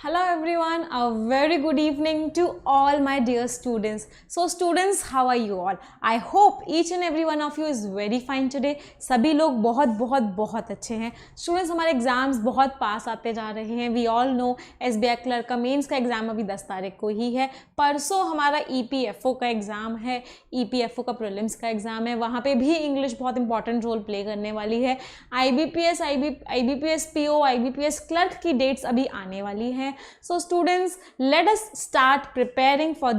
Hello everyone, a very good evening to all my dear students. So students, how are you all? I hope each and every one of you is very fine today. सभी लोग बहुत बहुत बहुत अच्छे हैं. Students, हमारे exams बहुत पास आते जा रहे हैं. We all know SBI clerk का मेंस का एग्जाम अभी 10 तारीख को ही है. परसों हमारा EPFO का एग्जाम है. EPFO का प्रीलिम्स का एग्जाम है. वहाँ पे भी इंग्लिश बहुत इंपॉर्टेंट रोल प्ले करने वाली है. IBPS PO, IBPS क्लर्क की डेट्स अभी आने वाली हैं. So students, let us start preparing for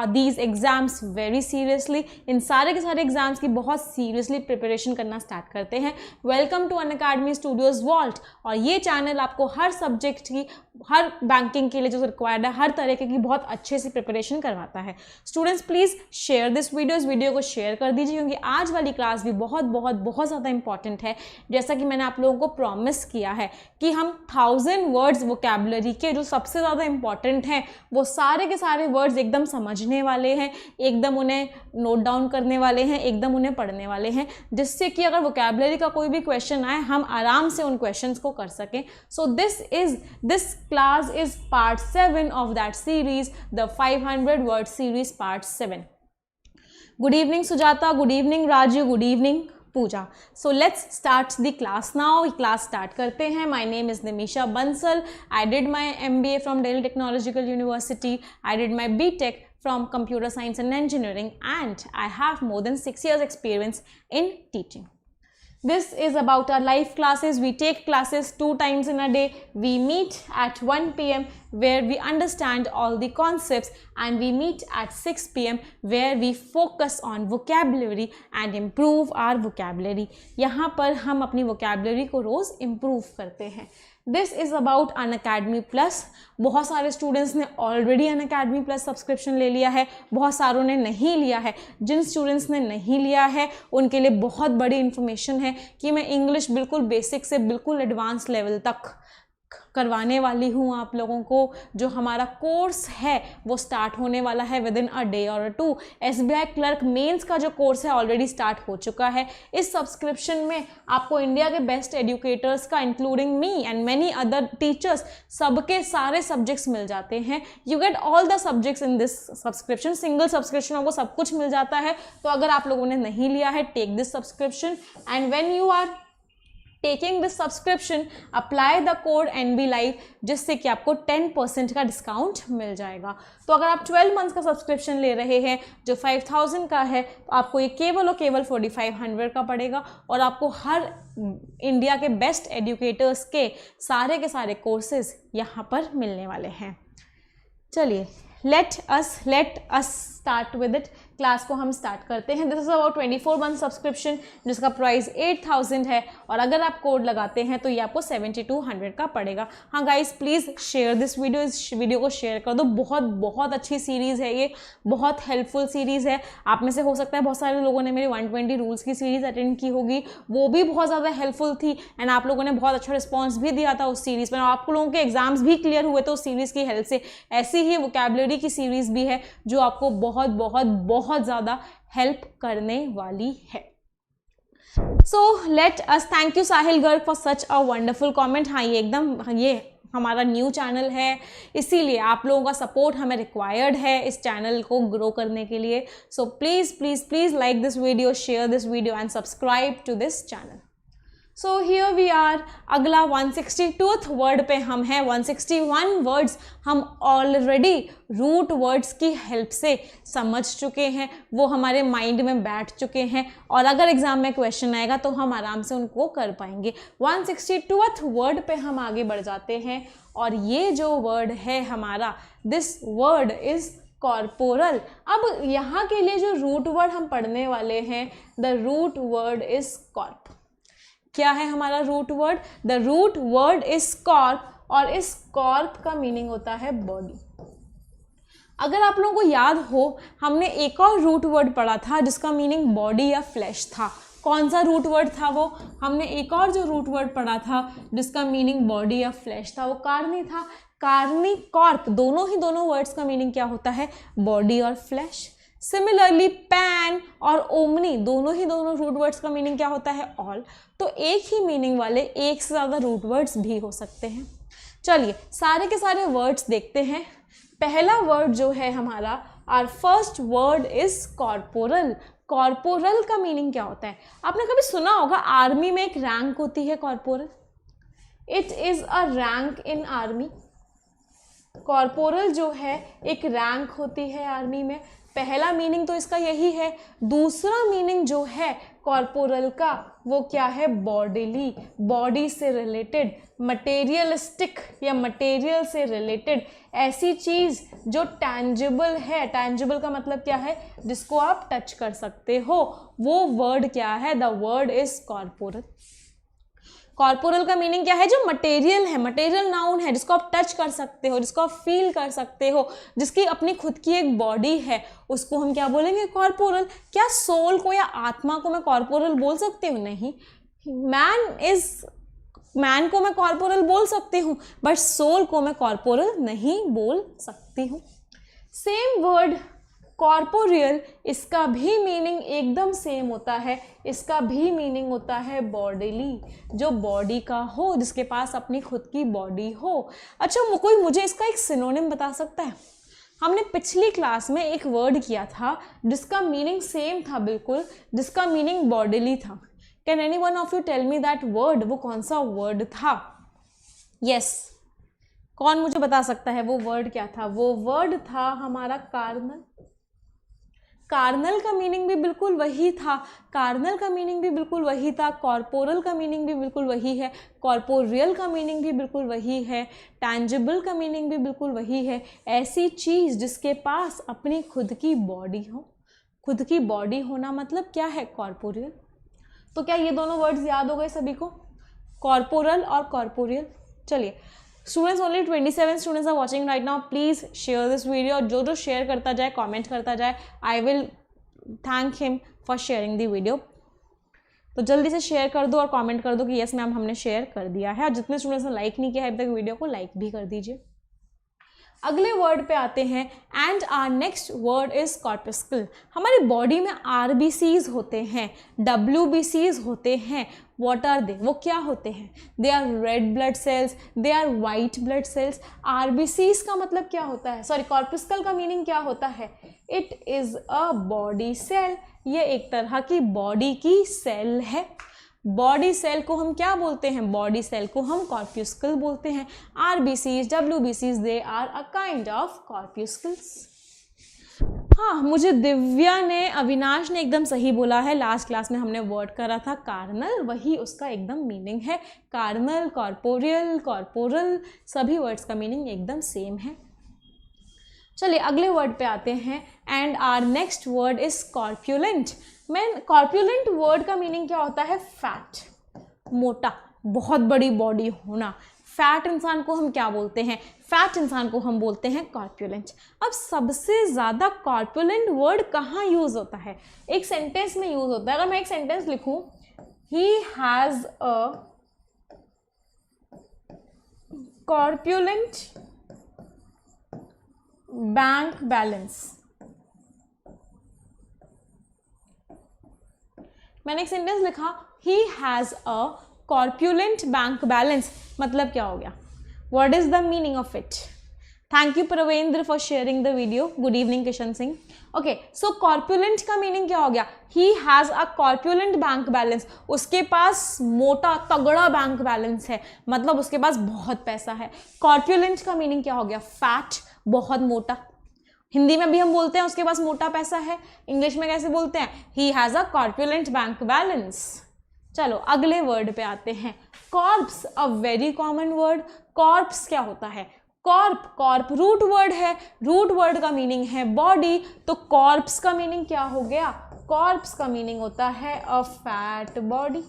these exams very seriously. इन सारे के सारे एग्जाम्स की बहुत सीरियसली प्रिपरेशन करना स्टार्ट करते हैं. Welcome to Unacademy studios vault. और ये चैनल आपको हर सब्जेक्ट की, हर बैंकिंग के लिए जो रिक्वायर्ड है, हर तरीके की बहुत अच्छे से प्रिपरेशन करवाता है. Students, please share this video. इस वीडियो को शेयर कर दीजिए क्योंकि आज वाली क्लास भी बहुत बहुत बहुत ज़्यादा इंपॉर्टेंट है. जैसा कि मैंने आप लोगों को प्रॉमिस किया है कि हम 1000 वर्ड्स वोकैबुलरी के जो सबसे ज़्यादा इंपॉर्टेंट हैं वो सारे के सारे वर्ड्स एकदम समझने वाले हैं, एकदम उन्हें नोट डाउन करने वाले हैं, एकदम उन्हें पढ़ने वाले हैं, जिससे कि अगर वोकैबुलरी का कोई भी क्वेश्चन आए हम आराम से उन क्वेश्चंस को कर सकें. So this class is part 7 of that series, the 500 word series part 7. Good evening Sujata, good evening Raju, good evening Pooja. So let's start the class now. Class start करते हैं. My name is Nimisha Bansal. I did my MBA from Delhi Technological University. I did my BTech from Computer Science and Engineering, and I have more than 6 years experience in teaching. This is about our live classes. We take classes 2 times in a day. We meet at 1 p.m. where we understand all the concepts, and we meet at 6 p.m. where we focus on vocabulary and improve our vocabulary. यहाँ पर हम अपनी vocabulary को रोज़ improve करते हैं. This is about Unacademy Plus. बहुत सारे students ने ऑलरेडी Unacademy Plus सब्सक्रिप्शन ले लिया है, बहुत सारों ने नहीं लिया है. जिन स्टूडेंट्स ने नहीं लिया है उनके लिए बहुत बड़ी इन्फॉर्मेशन है कि मैं इंग्लिश बिल्कुल बेसिक से बिल्कुल एडवांस लेवल तक करवाने वाली हूँ आप लोगों को. जो हमारा कोर्स है वो स्टार्ट होने वाला है विद इन अ डे और 2. SBI क्लर्क मेंस का जो कोर्स है ऑलरेडी स्टार्ट हो चुका है. इस सब्सक्रिप्शन में आपको इंडिया के बेस्ट एजुकेटर्स का, including me and many other teachers, सबके सारे सब्जेक्ट्स मिल जाते हैं. You get all the subjects in this subscription. Single subscription आपको सब कुछ मिल जाता है. तो अगर आप लोगों ने नहीं लिया है, take this subscription, and when you are taking this subscription apply the code NB Live, जिससे कि आपको 10% का डिस्काउंट मिल जाएगा. तो अगर आप 12 मंथ्स का सब्सक्रिप्शन ले रहे हैं जो 5000 का है, तो आपको ये केवल और केवल 4500 का पड़ेगा, और आपको हर इंडिया के बेस्ट एजुकेटर्स के सारे कोर्सेज यहाँ पर मिलने वाले हैं. चलिए, let us start with it. Class को हम स्टार्ट करते हैं. This is about 24 month subscription जिसका प्राइस 8000 है, और अगर आप कोड लगाते हैं तो ये आपको 7200 का पड़ेगा. हाँ guys, please share this video. इस वीडियो को शेयर कर दो. बहुत बहुत अच्छी सीरीज़ है ये, बहुत हेल्पफुल सीरीज़ है. आप में से हो सकता है बहुत सारे लोगों ने मेरी 120 रूल्स की सीरीज़ अटेंड की होगी, वो भी बहुत ज़्यादा हेल्पफुल थी, एंड आप लोगों ने बहुत अच्छा रिस्पॉन्स भी दिया था उस सीरीज़ में, और आप लोगों के एग्जाम्स भी क्लियर हुए थे उस सीरीज़ की हेल्प से. ऐसी ही वोकैबुलरी की सीरीज़ भी है जो आपको बहुत बहुत बहुत ज़्यादा हेल्प करने वाली है. So let us thank you Sahil Garg for such a wonderful comment. हाँ, ये हमारा न्यू चैनल है, इसीलिए आप लोगों का सपोर्ट हमें रिक्वायर्ड है इस चैनल को ग्रो करने के लिए. So please please please like this video, share this video and subscribe to this channel. So here we are. अगला 162th वर्ड पे हम हैं. 161 वर्ड्स हम ऑलरेडी रूट वर्ड्स की हेल्प से समझ चुके हैं, वो हमारे माइंड में बैठ चुके हैं, और अगर एग्जाम में क्वेश्चन आएगा तो हम आराम से उनको कर पाएंगे. 162th वर्ड पे हम आगे बढ़ जाते हैं, और ये जो वर्ड है हमारा, दिस वर्ड इज कॉर्पोरल. अब यहाँ के लिए जो रूट वर्ड हम पढ़ने वाले हैं, the root word is corp. क्या है हमारा root word? The root word is corp, और इस कॉर्प का मीनिंग होता है बॉडी. अगर आप लोगों को याद हो, हमने एक और रूट वर्ड पढ़ा था जिसका मीनिंग बॉडी या फ्लैश था. कौन सा रूट वर्ड था वो? हमने एक और जो रूट वर्ड पढ़ा था जिसका मीनिंग बॉडी या फ्लैश था, वो कार्नी था. कार्नी, कॉर्प, दोनों वर्ड्स का मीनिंग क्या होता है? बॉडी और फ्लैश. सिमिलरली पैन और ओमनी दोनों रूट वर्ड्स का मीनिंग क्या होता है? ऑल. तो एक ही मीनिंग वाले एक से ज़्यादा रूट वर्ड्स भी हो सकते हैं. चलिए सारे के सारे वर्ड्स देखते हैं। पहला वर्ड जो है हमारा, our first word is corporal. Corporal का मीनिंग क्या होता है? आपने कभी सुना होगा आर्मी में एक रैंक होती है corporal. It is a rank in army. Corporal जो है एक रैंक होती है आर्मी में। पहला मीनिंग तो इसका यही है। दूसरा मीनिंग जो है कॉर्पोरल का वो क्या है? बॉडीली, बॉडी से रिलेटेड, मटेरियलिस्टिक या मटेरियल से रिलेटेड, ऐसी चीज़ जो टैंजिबल है। टैंजिबल का मतलब क्या है? जिसको आप टच कर सकते हो, वो वर्ड क्या है? The word is corporal. Corporal का मीनिंग क्या है? जो मटेरियल है, मटेरियल नाउन है, जिसको आप टच कर सकते हो, जिसको आप फील कर सकते हो, जिसकी अपनी खुद की एक बॉडी है, उसको हम क्या बोलेंगे? कॉर्पोरल। क्या सोल को या आत्मा को मैं कॉर्पोरल बोल सकती हूँ? नहीं। मैन को मैं कॉर्पोरल बोल सकती हूँ, बट सोल को मैं कॉर्पोरल नहीं बोल सकती हूँ। सेम वर्ड कॉर्पोरियल, इसका भी मीनिंग एकदम सेम होता है। इसका भी मीनिंग होता है बॉडीली, जो बॉडी का हो, जिसके पास अपनी खुद की बॉडी हो। अच्छा, कोई मुझे इसका एक सिनोनिम बता सकता है? हमने पिछली क्लास में एक वर्ड किया था जिसका मीनिंग सेम था बिल्कुल, जिसका मीनिंग बॉडीली था। Can any one of you tell me that word? वो कौन सा वर्ड था? यस, कौन मुझे बता सकता है वो वर्ड क्या था? वो वर्ड था हमारा कार्नल। कार्नल का मीनिंग भी बिल्कुल वही था। कार्नल का मीनिंग भी बिल्कुल वही था। कॉर्पोरल का मीनिंग भी बिल्कुल वही है। कॉर्पोरियल का मीनिंग भी बिल्कुल वही है। टैंजिबल का मीनिंग भी बिल्कुल वही है। ऐसी चीज़ जिसके पास अपनी खुद की बॉडी हो। खुद की बॉडी होना मतलब क्या है? कॉर्पोरियल। तो क्या ये दोनों वर्ड्स याद हो गए सभी को? कॉर्पोरल और कॉर्पोरियल। चलिए, students, only 27 students are watching right now. Please share this video, और जो शेयर करता जाए, कमेंट करता जाए, I will thank him for sharing the video. तो जल्दी से शेयर कर दो और कमेंट कर दो कि यस मैम हमने शेयर कर दिया है। और जितने स्टूडेंट्स ने लाइक नहीं किया है अभी तक वीडियो को, लाइक भी कर दीजिए। अगले वर्ड पे आते हैं, and our next word is corpuscle. हमारी बॉडी में आरबीसीज होते हैं, डब्ल्यूबीसीज होते हैं। What are they? वो क्या होते हैं? They are red blood cells, they are white blood cells. RBCs का मतलब क्या होता है? सॉरी, कॉर्पस्कल का मीनिंग क्या होता है? It is a body cell. ये एक तरह की बॉडी की सेल है। बॉडी सेल को हम क्या बोलते हैं? बॉडी सेल को हम कॉर्पस्कल बोलते हैं। आरबीसीज, डब्ल्यूबीसीज, they are a kind of corpuscles. हाँ, मुझे दिव्या ने, अविनाश ने एकदम सही बोला है। लास्ट क्लास में हमने वर्ड करा था कार्नल, वही उसका एकदम मीनिंग है। कार्नल, कॉर्पोरियल, कॉर्पोरल, सभी वर्ड्स का मीनिंग एकदम सेम है। चलिए अगले वर्ड पे आते हैं, and our next word is corpulent. Corpulent word का मीनिंग क्या होता है? फैट, मोटा, बहुत बड़ी बॉडी होना। फैट इंसान को हम क्या बोलते हैं? फैट इंसान को हम बोलते हैं कॉर्प्यूलेंट। अब सबसे ज़्यादा कॉर्प्यूलेंट वर्ड कहाँ यूज़ होता है? एक सेंटेंस में यूज़ होता है। अगर मैं एक सेंटेंस लिखूं, he has a corpulent bank balance. मैंने एक सेंटेंस लिखा, he has a corpulent bank balance, मतलब क्या हो गया? What is the meaning of it? Thank you Pravendra for sharing the video. Good evening Kishan Singh. Okay, so corpulent का meaning क्या हो गया? He has a corpulent bank balance. उसके पास मोटा तगड़ा बैंक बैलेंस है, मतलब उसके पास बहुत पैसा है। कॉर्प्यूलेंट का मीनिंग क्या हो गया? फैट, बहुत मोटा। हिंदी में भी हम बोलते हैं उसके पास मोटा पैसा है। इंग्लिश में कैसे बोलते हैं? He has a corpulent bank balance. चलो अगले वर्ड पे आते हैं, corpse, a very common word. Corpse क्या होता है? कॉर्प रूट वर्ड है। रूट वर्ड का मीनिंग है बॉडी, तो कॉर्प्स का मीनिंग क्या हो गया? कॉर्प्स का मीनिंग होता है a fat body.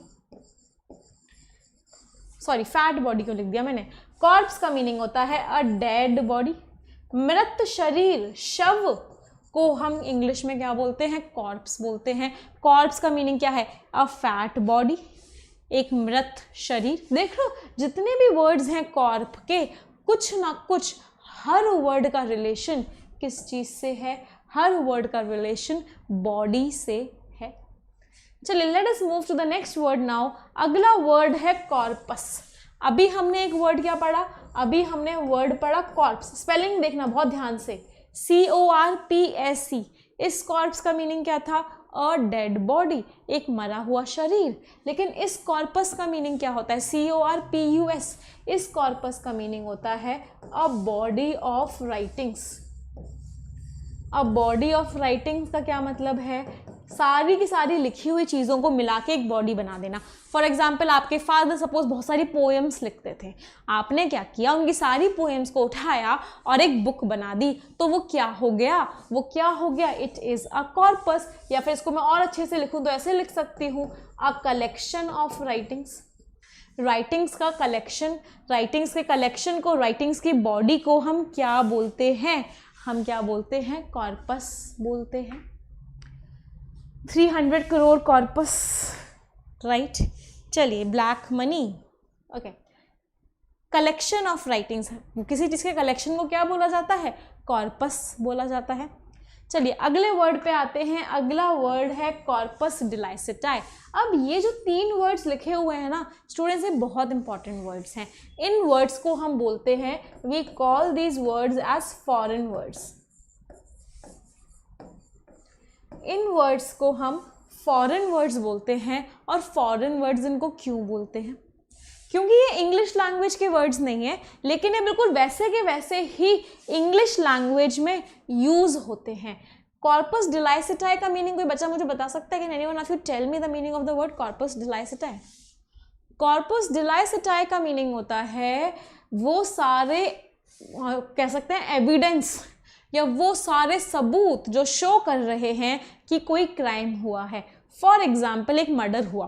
Sorry, fat body क्यों लिख दिया मैंने? कॉर्प्स का मीनिंग होता है अ डेड बॉडी। मृत शरीर, शव को हम इंग्लिश में क्या बोलते हैं? कॉर्प्स बोलते हैं। कॉर्प्स का मीनिंग क्या है? अ फैट बॉडी, एक मृत शरीर। देख लो जितने भी वर्ड्स हैं कॉर्प के, कुछ ना कुछ, हर वर्ड का रिलेशन किस चीज़ से है? हर वर्ड का रिलेशन बॉडी से है। चलिए let us move to the next word now. अगला वर्ड है कॉर्पस। अभी हमने एक वर्ड क्या पढ़ा? अभी हमने वर्ड पढ़ा कॉर्प्स, स्पेलिंग देखना बहुत ध्यान से, CORPS। इस कॉर्प्स का मीनिंग क्या था? अ डेड बॉडी, एक मरा हुआ शरीर। लेकिन इस कॉर्पस का मीनिंग क्या होता है? CORPUS। इस कॉर्पस का मीनिंग होता है a body of writings. A body of writings का क्या मतलब है? सारी की सारी लिखी हुई चीज़ों को मिला के एक बॉडी बना देना। फॉर एग्जाम्पल आपके फादर सपोज बहुत सारी पोएम्स लिखते थे, आपने क्या किया, उनकी सारी पोएम्स को उठाया और एक बुक बना दी, तो वो क्या हो गया? वो क्या हो गया? It is a corpus. या फिर इसको मैं और अच्छे से लिखूँ तो ऐसे लिख सकती हूँ, a collection of writings. Writings का कलेक्शन, राइटिंग्स के कलेक्शन को, राइटिंग्स की बॉडी को हम क्या बोलते हैं? हम क्या बोलते हैं? कॉर्पस बोलते हैं। 300 करोड़ कॉर्पस, राइट। चलिए, black money, okay. Collection of writings, किसी चीज़ के कलेक्शन को क्या बोला जाता है? कॉर्पस बोला जाता है। चलिए अगले वर्ड पे आते हैं। अगला वर्ड है कॉर्पस डिलाइसिटाई। अब ये जो 3 वर्ड्स लिखे हुए हैं ना स्टूडेंट्स, ये बहुत इंपॉर्टेंट वर्ड्स हैं। इन वर्ड्स को हम बोलते हैं, we call these words as foreign words. इन वर्ड्स को हम फॉरेन वर्ड्स बोलते हैं। और फॉरेन वर्ड्स इनको क्यों बोलते हैं? क्योंकि ये इंग्लिश लैंग्वेज के वर्ड्स नहीं है, लेकिन ये बिल्कुल वैसे के वैसे ही इंग्लिश लैंग्वेज में यूज होते हैं। कॉर्पस डिलाइसिटाई का मीनिंग कोई बच्चा मुझे बता सकता है? Can anyone of you tell me the meaning of the word corpus delicti? Corpus delicti का मीनिंग होता है वो सारे, कह सकते हैं एविडेंस, या वो सारे सबूत जो शो कर रहे हैं कि कोई क्राइम हुआ है। फॉर एग्जाम्पल, एक मर्डर हुआ,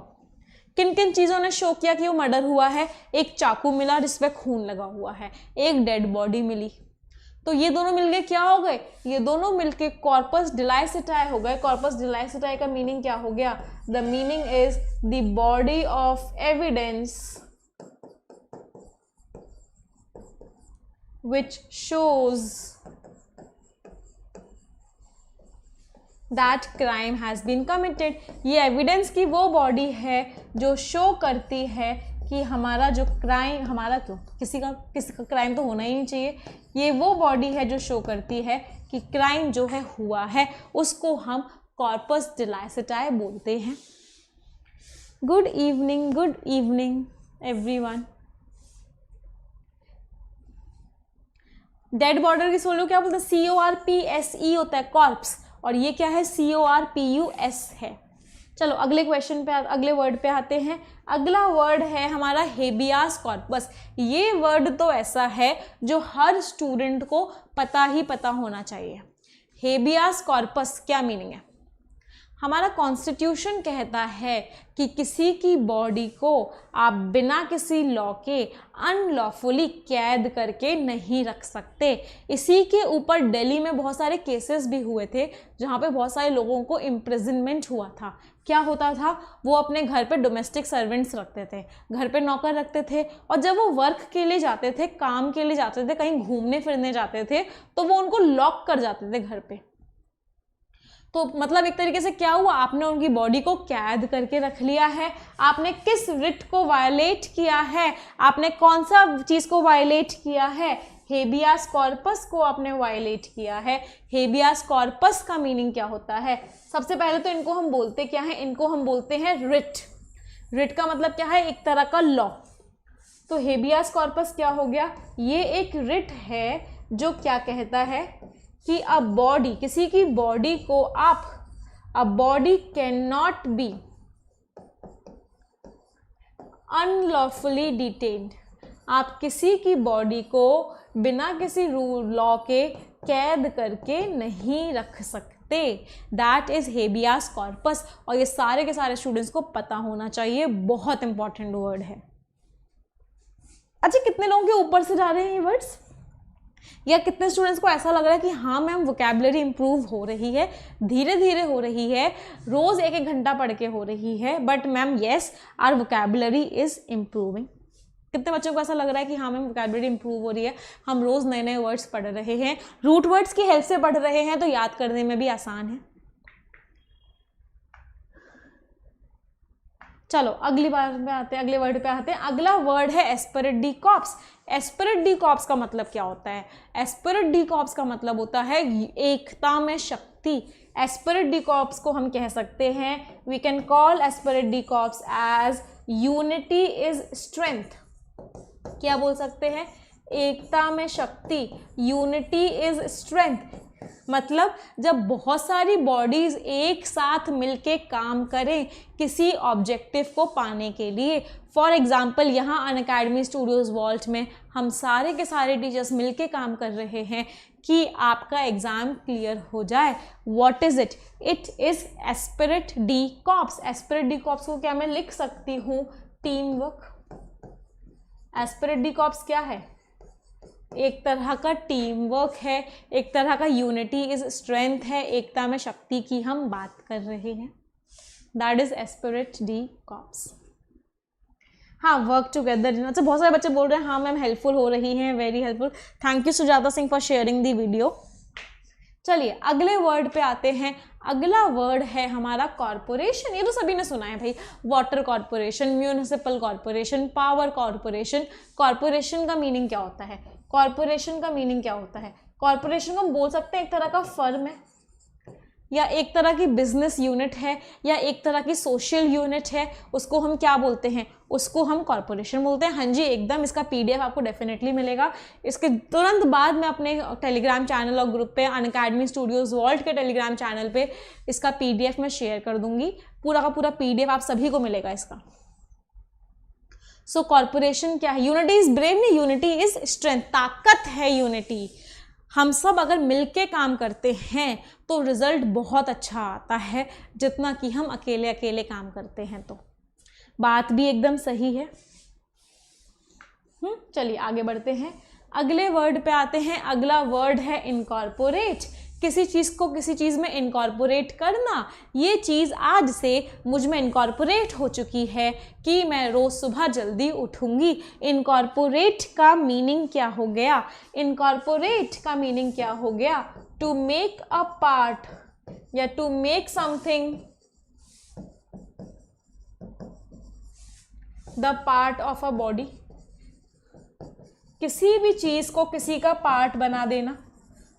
किन किन चीज़ों ने शो किया कि वो मर्डर हुआ है? एक चाकू मिला जिसपे खून लगा हुआ है, एक डेड बॉडी मिली, तो ये दोनों मिलके क्या हो गए? ये दोनों मिलके कॉर्पस डिलाइसिटाई हो गए। कॉर्पस डिलाइसिटाई का मीनिंग क्या हो गया? The meaning is the body of evidence which shows that crime has been committed. ये एविडेंस की वो बॉडी है जो शो करती है कि हमारा जो क्राइम, हमारा क्यों, किसी का क्राइम तो होना ही नहीं चाहिए, ये वो बॉडी है जो शो करती है कि क्राइम जो है हुआ है, उसको हम कॉर्पस डिलाइसिटाई बोलते हैं। Good evening everyone. Dead body की सोलो क्या बोलते हैं? CORPSE होता है, कॉर्प्स, और ये क्या है? CORPUS है। चलो अगले क्वेश्चन पे, अगले वर्ड पे आते हैं। अगला वर्ड है हमारा हेबियास कॉर्पस। ये वर्ड तो ऐसा है जो हर स्टूडेंट को पता ही पता होना चाहिए। हेबियास कॉर्पस क्या मीनिंग है? हमारा कॉन्स्टिट्यूशन कहता है कि किसी की बॉडी को आप बिना किसी लॉ के अनलॉफुली कैद करके नहीं रख सकते। इसी के ऊपर दिल्ली में बहुत सारे केसेस भी हुए थे जहाँ पे बहुत सारे लोगों को इम्प्रिजनमेंट हुआ था। क्या होता था? वो अपने घर पे डोमेस्टिक सर्वेंट्स रखते थे, घर पे नौकर रखते थे, और जब वो वर्क के लिए जाते थे, काम के लिए जाते थे, कहीं घूमने फिरने जाते थे, तो वो उनको लॉक कर जाते थे घर पे। तो मतलब एक तरीके से क्या हुआ? आपने उनकी बॉडी को कैद करके रख लिया है। आपने किस रिट को वायलेट किया है? आपने कौन सा चीज़ को वायलेट किया है? हेबियास कॉर्पस को आपने वायलेट किया है। हेबियास कॉर्पस का मीनिंग क्या होता है? सबसे पहले तो इनको हम बोलते क्या हैं? इनको हम बोलते हैं रिट। रिट का मतलब क्या है? एक तरह का लॉ। तो हेबियास कॉर्पस क्या हो गया? ये एक रिट है जो क्या कहता है कि अ बॉडी, किसी की बॉडी को आप, a body can not be unlawfully detained. आप किसी की बॉडी को बिना किसी रूल लॉ के कैद करके नहीं रख सकते। दैट इज हेबियास कॉर्पस, और ये सारे के सारे स्टूडेंट्स को पता होना चाहिए, बहुत इंपॉर्टेंट वर्ड है। अच्छा, कितने लोगों के ऊपर से जा रहे हैं ये वर्ड्स? या कितने स्टूडेंट्स को ऐसा लग रहा है कि हाँ मैम वोकैबुलरी इंप्रूव हो रही है, धीरे धीरे हो रही है, रोज 1-1 घंटा पढ़ के हो रही है, but ma'am yes our vocabulary is improving. कितने बच्चों को ऐसा लग रहा है कि हाँ मैम वोकैबुलरी इंप्रूव हो रही है, हम रोज नए नए वर्ड्स पढ़ रहे हैं, रूट वर्ड्स की हेल्प से पढ़ रहे हैं, तो याद करने में भी आसान है। चलो अगले वर्ड पे आते हैं। अगला वर्ड है एस्पेरेट डी कॉर्प्स। एस्पेरेट डी कॉर्प्स का मतलब क्या होता है? एस्पेरेट डी कॉर्प्स का मतलब होता है एकता में शक्ति। एस्पेरेट डी कॉर्प्स को हम कह सकते हैं, we can call esprit de corps as unity is strength. क्या बोल सकते हैं? एकता में शक्ति, यूनिटी इज स्ट्रेंथ। मतलब जब बहुत सारी बॉडीज एक साथ मिलके काम करें किसी ऑब्जेक्टिव को पाने के लिए। फॉर एग्जाम्पल यहाँ अनअकैडमी स्टूडियोज वॉल्ट में हम सारे के सारे टीचर्स मिलके काम कर रहे हैं कि आपका एग्ज़ाम क्लियर हो जाए। What is it? It is Spirit D corps. Spirit D corps को क्या मैं लिख सकती हूँ? Team work. Spirit D corps क्या है? एक तरह का टीम वर्क है, एक तरह का यूनिटी इज स्ट्रेंथ है, एकता में शक्ति की हम बात कर रहे हैं। That is Spirit D corps. हाँ, वर्क टुगेदर। अच्छा, बहुत सारे बच्चे बोल रहे हैं हाँ मैम हेल्पफुल हो रही हैं, very helpful. Thank you Sujata Singh for sharing the video. चलिए अगले वर्ड पे आते हैं। अगला वर्ड है हमारा कॉरपोरेशन। ये तो सभी ने सुना है भाई, water corporation, municipal corporation, power corporation. Corporation का मीनिंग क्या होता है? कॉरपोरेशन का मीनिंग क्या होता है? कॉरपोरेशन को हम बोल सकते हैं एक तरह का फर्म है, या एक तरह की बिजनेस यूनिट है, या एक तरह की सोशल यूनिट है। उसको हम क्या बोलते हैं? उसको हम कॉरपोरेशन बोलते हैं। हाँ जी एकदम, इसका पीडीएफ आपको डेफिनेटली मिलेगा। इसके तुरंत बाद मैं अपने टेलीग्राम चैनल और ग्रुप पे अनअकैडमी स्टूडियोज वर्ल्ड के टेलीग्राम चैनल पे इसका पीडीएफ मैं शेयर कर दूंगी। पूरा का पूरा पीडीएफ आप सभी को मिलेगा इसका। सो कॉरपोरेशन क्या है? यूनिटी इज ब्रेव नहीं, यूनिटी इज स्ट्रेंथ। ताकत है यूनिटी। हम सब अगर मिलके काम करते हैं तो रिजल्ट बहुत अच्छा आता है, जितना कि हम अकेले अकेले काम करते हैं। तो बात भी एकदम सही है। चलिए आगे बढ़ते हैं। अगले वर्ड पे आते हैं। अगला वर्ड है इनकॉर्पोरेट। किसी चीज़ को किसी चीज़ में इनकॉर्पोरेट करना। ये चीज़ आज से मुझ में इनकॉर्पोरेट हो चुकी है कि मैं रोज़ सुबह जल्दी उठूँगी। इनकॉर्पोरेट का मीनिंग क्या हो गया? इनकॉर्पोरेट का मीनिंग क्या हो गया? टू मेक अ पार्ट या to make something the part of a body. किसी भी चीज़ को किसी का पार्ट बना देना।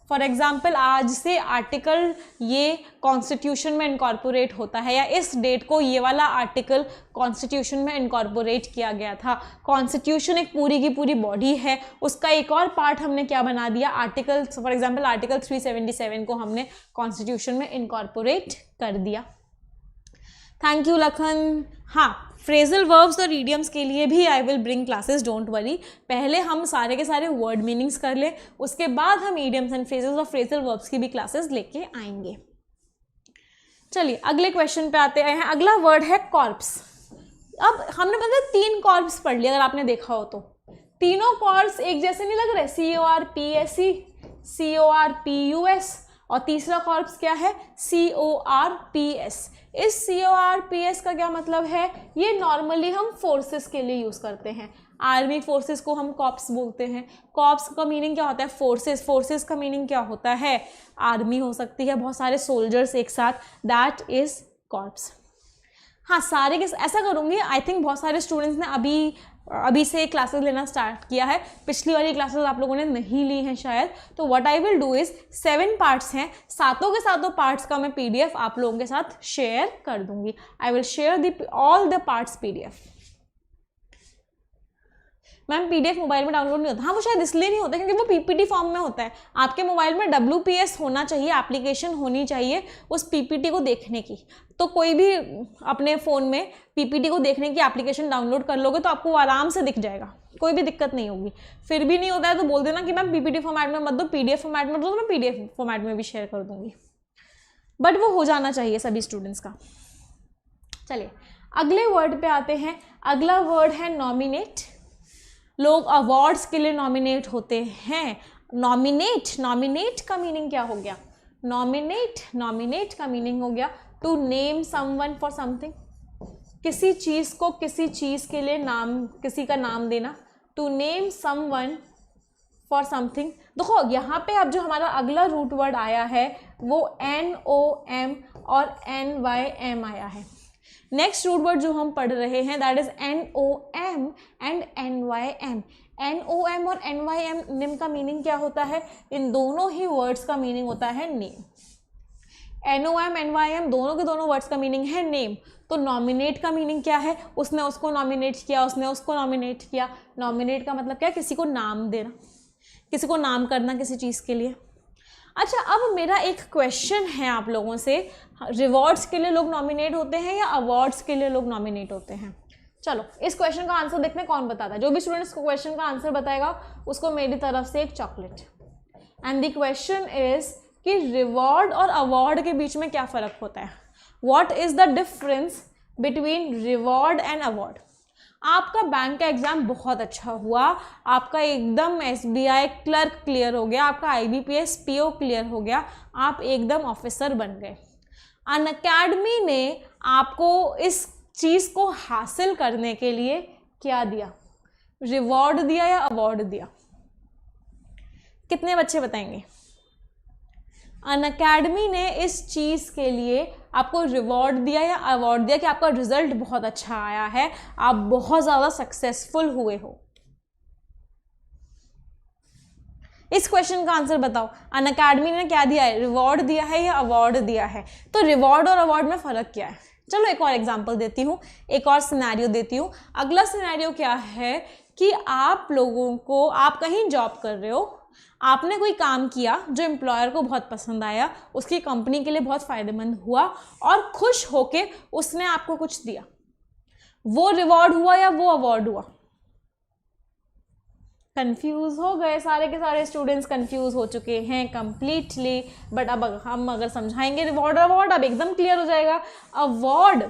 फॉर एग्जाम्पल आज से आर्टिकल ये कॉन्स्टिट्यूशन में इनकॉर्पोरेट होता है, या इस डेट को ये वाला आर्टिकल कॉन्स्टिट्यूशन में इनकॉर्पोरेट किया गया था। कॉन्स्टिट्यूशन एक पूरी की पूरी बॉडी है, उसका एक और पार्ट हमने क्या बना दिया? आर्टिकल। फॉर एग्जाम्पल आर्टिकल 377 को हमने कॉन्स्टिट्यूशन में इनकॉर्पोरेट कर दिया। Thank you Lakhan. हाँ, फ्रेजल वर्ब्स और इडियम्स के लिए भी I will bring classes, don't worry. पहले हम सारे के सारे वर्ड मीनिंग्स कर लें, उसके बाद हम इडियम्स एंड फ्रेजेस और फ्रेजल वर्ब्स की भी क्लासेस लेके आएंगे। चलिए अगले क्वेश्चन पे आते हैं। अगला वर्ड है कॉर्प्स। अब हमने मतलब 3 कॉर्प्स पढ़ लिया, अगर आपने देखा हो तो। तीनों कॉर्प्स एक जैसे नहीं लग रहे? CORPSE, CORPUS, और तीसरा कॉर्प्स क्या है? CORPS। इस CORPS का क्या मतलब है? ये नॉर्मली हम फोर्सेस के लिए यूज करते हैं। आर्मी फोर्सेस को हम कॉर्प्स बोलते हैं। कॉर्प्स का मीनिंग क्या होता है? फोर्सेस। फोर्सेस का मीनिंग क्या होता है? आर्मी हो सकती है, बहुत सारे सोल्जर्स एक साथ, दैट इज कॉर्प्स। हाँ, सारे के ऐसा करूँगी। आई थिंक बहुत सारे स्टूडेंट्स ने अभी से क्लासेस लेना स्टार्ट किया है। पिछली वाली क्लासेस आप लोगों ने नहीं ली हैं शायद। तो what I will do is 7 parts हैं, सातों के सातों पार्ट्स का मैं पीडीएफ आप लोगों के साथ शेयर कर दूंगी। I will share all the parts PDF. Ma'am PDF mobile में डाउनलोड नहीं होता। हाँ, वो शायद इसलिए नहीं होता क्योंकि वो पीपीटी फॉर्म में होता है। आपके मोबाइल में WPS होना चाहिए, एप्लीकेशन होनी चाहिए उस पीपीटी को देखने की। तो कोई भी अपने फ़ोन में पीपीटी को देखने की एप्लीकेशन डाउनलोड कर लोगे तो आपको आराम से दिख जाएगा, कोई भी दिक्कत नहीं होगी। फिर भी नहीं होता है तो बोल देना कि मैम पीपीटी फॉर्मेट में मत दो, पीडीएफ फॉर्मेट में दो, तो मैं पीडीएफ फॉर्मेट में भी शेयर कर दूंगी। बट वो हो जाना चाहिए सभी स्टूडेंट्स का। चलिए अगले वर्ड पे आते हैं। अगला वर्ड है नॉमिनेट। लोग अवार्ड्स के लिए नॉमिनेट होते हैं। नॉमिनेट का मीनिंग क्या हो गया? नॉमिनेट का मीनिंग हो गया to name someone for something. किसी चीज़ को किसी चीज़ के लिए किसी का नाम देना। To name someone for something. देखो यहाँ पे अब जो हमारा अगला रूट वर्ड आया है वो NOM और NYM आया है। नेक्स्ट रूट वर्ड जो हम पढ़ रहे हैं that is NOM and NYM। NOM और NYM नेम का मीनिंग क्या होता है? इन दोनों ही वर्ड्स का मीनिंग होता है नेम। NOM NYM दोनों के दोनों वर्ड्स का मीनिंग है नेम। तो नॉमिनेट का मीनिंग क्या है? उसने उसको नॉमिनेट किया, उसने उसको नॉमिनेट किया। नॉमिनेट का मतलब क्या है? किसी को नाम देना, किसी को नाम करना किसी चीज़ के लिए। अच्छा, अब मेरा एक क्वेश्चन है आप लोगों से, रिवॉर्ड्स के लिए लोग नॉमिनेट होते हैं या अवार्ड्स के लिए लोग नॉमिनेट होते हैं? चलो इस क्वेश्चन का आंसर देखते हैं कौन बताता है। जो भी स्टूडेंट्स को क्वेश्चन का आंसर बताएगा उसको मेरी तरफ से एक chocolate. And the question is कि रिवॉर्ड और अवार्ड के बीच में क्या फ़र्क होता है? What is the difference between reward and award? आपका बैंक का एग्ज़ाम बहुत अच्छा हुआ, आपका एकदम SBI क्लर्क क्लियर हो गया, आपका IBPS PO क्लियर हो गया, आप एकदम ऑफिसर बन गए। अनअकैडमी ने आपको इस चीज़ को हासिल करने के लिए क्या दिया? रिवॉर्ड दिया या अवार्ड दिया? कितने बच्चे बताएंगे? अनअकैडमी ने इस चीज़ के लिए आपको रिवॉर्ड दिया या अवार्ड दिया कि आपका रिजल्ट बहुत अच्छा आया है, आप बहुत ज़्यादा सक्सेसफुल हुए हो? इस क्वेश्चन का आंसर बताओ। अनअकैडमी ने क्या दिया है? रिवॉर्ड दिया है या अवार्ड दिया है? तो रिवॉर्ड और अवार्ड में फ़र्क क्या है? चलो एक और एग्जांपल देती हूँ, एक और सिनेरियो देती हूँ। अगला सिनेरियो क्या है कि आप लोगों को, आप कहीं जॉब कर रहे हो, आपने कोई काम किया जो एम्प्लॉयर को बहुत पसंद आया, उसकी कंपनी के लिए बहुत फ़ायदेमंद हुआ और खुश होके उसने आपको कुछ दिया। वो रिवॉर्ड हुआ या वो अवार्ड हुआ? कंफ्यूज हो गए, सारे के सारे स्टूडेंट्स कंफ्यूज हो चुके हैं कंप्लीटली। बट अब हम अगर समझाएंगे रिवॉर्ड और अवार्ड, अब एकदम क्लियर हो जाएगा। अवार्ड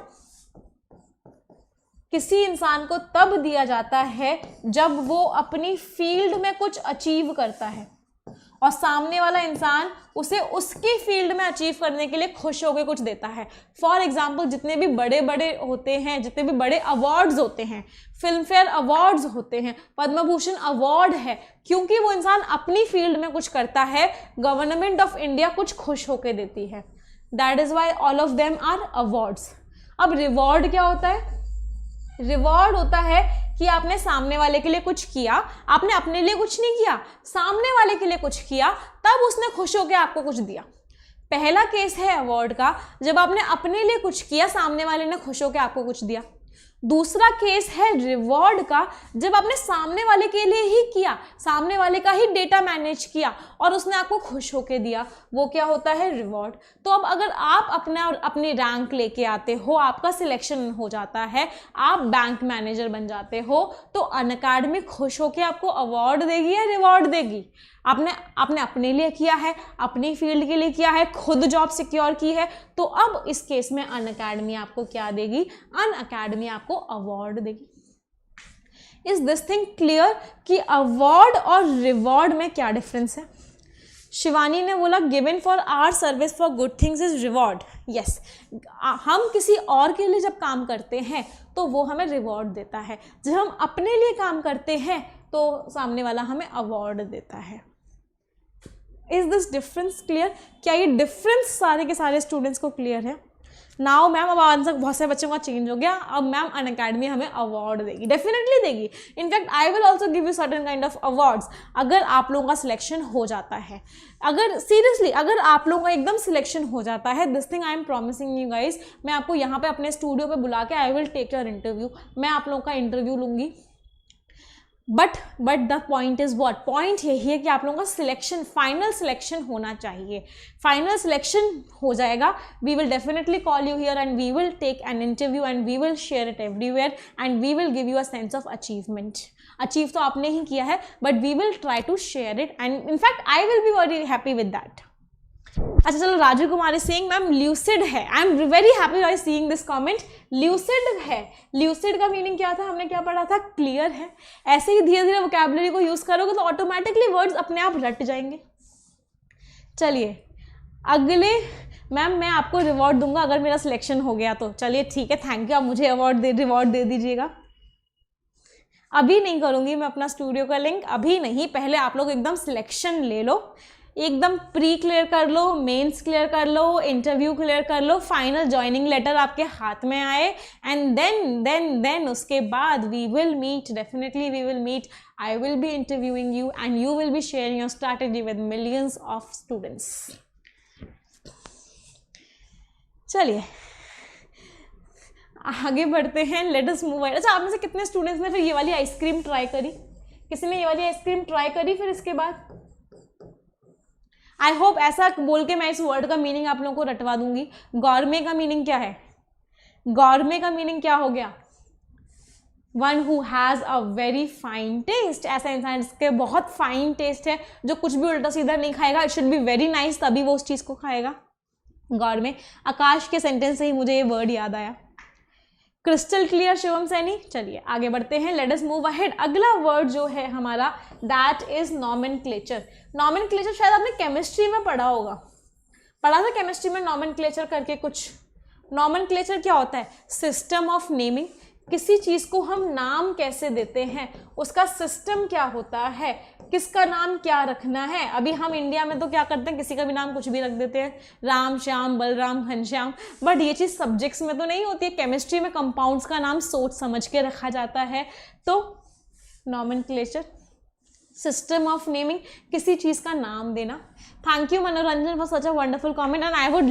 किसी इंसान को तब दिया जाता है जब वो अपनी फील्ड में कुछ अचीव करता है और सामने वाला इंसान उसे उसकी फील्ड में अचीव करने के लिए खुश होकर कुछ देता है। फॉर एग्जाम्पल, जितने भी बड़े बड़े होते हैं, जितने भी बड़े अवार्ड्स होते हैं, फिल्म फेयर अवार्ड्स होते हैं, पद्म भूषण अवार्ड है, क्योंकि वो इंसान अपनी फील्ड में कुछ करता है, गवर्नमेंट ऑफ इंडिया कुछ खुश होकर देती है। That is why all of them are awards. अब रिवॉर्ड क्या होता है? रिवॉर्ड होता है कि आपने सामने वाले के लिए कुछ किया, आपने अपने लिए कुछ नहीं किया, सामने वाले के लिए कुछ किया, तब उसने खुश होकर आपको कुछ दिया। पहला केस है अवार्ड का, जब आपने अपने लिए कुछ किया, सामने वाले ने खुश होकर आपको कुछ दिया। दूसरा केस है रिवॉर्ड का, जब आपने सामने वाले के लिए ही किया, सामने वाले का ही डेटा मैनेज किया और उसने आपको खुश होके दिया, वो क्या होता है? रिवॉर्ड। तो अब अगर आप अपनी रैंक लेके आते हो, आपका सिलेक्शन हो जाता है, आप बैंक मैनेजर बन जाते हो, तो अनअकैडमी खुश होके आपको अवार्ड देगी या रिवॉर्ड देगी? आपने अपने लिए किया है, अपनी फील्ड के लिए किया है, खुद जॉब सिक्योर की है, तो अब इस केस में अनअकैडमी आपको क्या देगी? अनअकैडमी आपको अवार्ड देगी। इज दिस थिंग क्लियर कि अवार्ड और रिवॉर्ड में क्या डिफरेंस है? शिवानी ने बोला given for our service for good things is reward. Yes, हम किसी और के लिए जब काम करते हैं तो वो हमें रिवॉर्ड देता है, जब हम अपने लिए काम करते हैं तो सामने वाला हमें अवार्ड देता है। Is this difference clear? क्या ये डिफरेंस सारे के सारे स्टूडेंट्स को क्लियर है? नाउ मैम, अब आंसर बहुत सारे बच्चों का चेंज हो गया। अब मैम अनअकैडमी हमें अवार्ड देगी, डेफिनेटली देगी। In fact I will also give you certain kind of awards अगर आप लोगों का सिलेक्शन हो जाता है। अगर सीरियसली अगर आप लोगों का एकदम सिलेक्शन हो जाता है, this thing I am promising you guys, मैं आपको यहाँ पे अपने स्टूडियो पे बुला के I will take your interview, मैं आप लोगों का इंटरव्यू लूँगी। But the point is what? Point यही है कि आप लोगों का सिलेक्शन, फाइनल सिलेक्शन होना चाहिए। फाइनल सिलेक्शन हो जाएगा, we will definitely call you here and we will take an interview and we will share it everywhere and we will give you a sense of achievement. Achieve तो आपने ही किया है, but we will try to share it and in fact I will be very happy with that. अच्छा चलो, Raju Kumar is saying ma'am lucid है। I am very happy by seeing this comment. Lucid है, lucid का मीनिंग क्या था? हमने क्या पढ़ा था? क्लियर है। ऐसे ही धीरे धीरे वोकैबुलरी को यूज करोगे तो ऑटोमेटिकली वर्ड्स अपने आप रट जाएंगे। चलिए अगले, मैम मैं आपको रिवॉर्ड दूंगा अगर मेरा सिलेक्शन हो गया तो। चलिए ठीक है, थैंक यू, आप मुझे रिवॉर्ड दे दीजिएगा। अभी नहीं करूंगी मैं अपना स्टूडियो का लिंक, अभी नहीं, पहले आप लोग एकदम सिलेक्शन ले लो। एकदम प्री क्लियर कर लो, मेंस क्लियर कर लो, इंटरव्यू क्लियर कर लो, फाइनल ज्वाइनिंग लेटर आपके हाथ में आए, एंड देन उसके बाद we will meet, definitely we will meet. I will be interviewing you and you will be sharing your strategy with millions of students. चलिए आगे बढ़ते हैं. Late us move ahead. अच्छा, आप में से कितने स्टूडेंट्स ने फिर ये वाली आइसक्रीम ट्राई करी? किसी ने ये वाली आइसक्रीम ट्राई करी फिर इसके बाद? आई होप ऐसा बोल के मैं इस वर्ड का मीनिंग आप लोगों को रटवा दूंगी. गॉर्मे का मीनिंग क्या है? गॉर्मे का मीनिंग क्या हो गया? One who has a very fine taste. ऐसा इंसान जिसके बहुत फाइन टेस्ट है, जो कुछ भी उल्टा सीधा नहीं खाएगा. It should be very nice, तभी वो उस चीज़ को खाएगा. गॉर्मे. आकाश के सेंटेंस से ही मुझे ये वर्ड याद आया. Crystal clear Shivam Saini. चलिए आगे बढ़ते हैं. Late us move ahead. अगला वर्ड जो है हमारा, दैट इज नॉमेनक्लेचर. नॉमेनक्लेचर शायद आपने केमिस्ट्री में पढ़ा होगा. पढ़ा था केमिस्ट्री में नॉमेनक्लेचर करके कुछ. नॉमेनक्लेचर क्या होता है? System of naming. किसी चीज़ को हम नाम कैसे देते हैं, उसका सिस्टम क्या होता है, किसका नाम क्या रखना है. अभी हम इंडिया में तो क्या करते हैं, किसी का भी नाम कुछ भी रख देते हैं, राम श्याम बलराम घनश्याम. बट ये चीज़ सब्जेक्ट्स में तो नहीं होती है. केमिस्ट्री में कंपाउंड्स का नाम सोच समझ के रखा जाता है. तो नॉमेनक्लेचर, सिस्टम ऑफ नेमिंग, किसी चीज़ का नाम देना. Thank you Manoranjan for such a wonderful comment, and I would